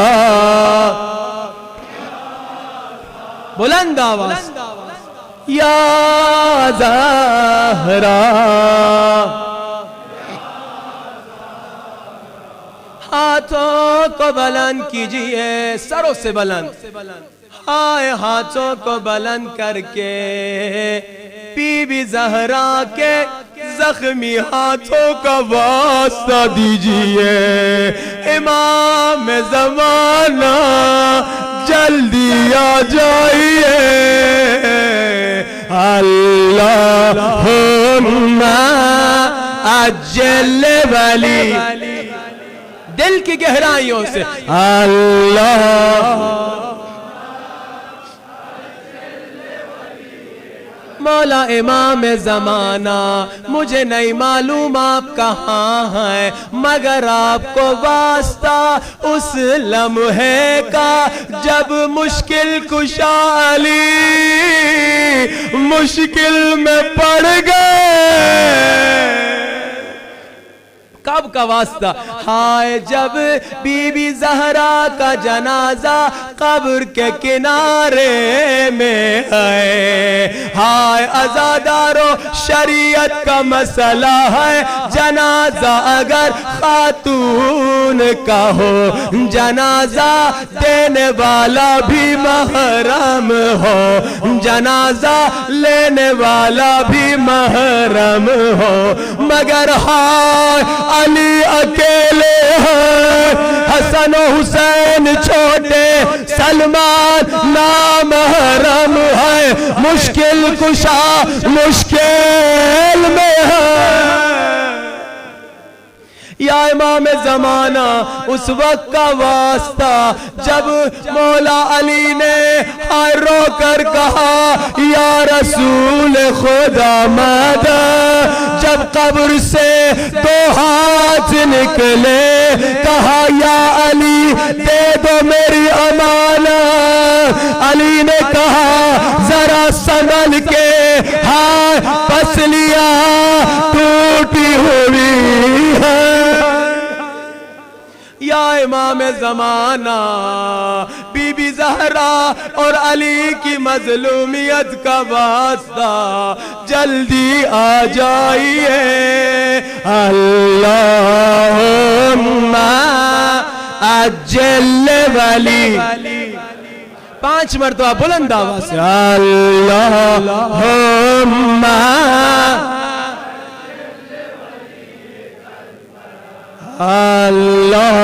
بلند آواز یا زہرا ہاتھوں کو بلند کیجئے سروں سے بلند آئے ہاتھوں کو بلند کر کے بی بی زہرا کے زخمی ہاتھوں کا واسطہ دیجئے امام زمانہ جلدی آ جائیے اللہم اجل ولی دل کی گہرائیوں سے اللہ مولا امام زمانہ مجھے نہیں معلوم آپ کہاں ہیں مگر آپ کو واسطہ اس لمحے کا جب مشکل کشا علی مشکل میں پڑ گئے کب کا واسطہ ہائے جب بی بی زہرا کا جنازہ قبر کے کنارے میں ہے ہائے عزادارو شریعت کا مسئلہ ہے جنازہ اگر خاتون کا ہو جنازہ دینے والا بھی محرم ہو جنازہ لینے والا بھی محرم ہو مگر ہائے علی اکیلے ہیں حسن و حسین چھوٹے سلمان نامحرم ہے مشکل کشا مشکل میں ہے یا امام زمانہ اس وقت کا واسطہ جب مولا علی نے رو کر کہا یا رسول خدا مدد، جب قبر سے 2 ہاتھ نکلے کہا یا علی دے دو میری امانت، علی نے کہا ذرا سنبھل کے، ہاتھ پسلیاں ٹوٹی ہوئی ہے۔ یا امام زمانہ بی بی زہرا اور علی کی مظلومیت کا واسطہ جلدی آ جائیے، اللہم اجل ولی، 5 مرتبہ بلند آواز سے اللہم اللہ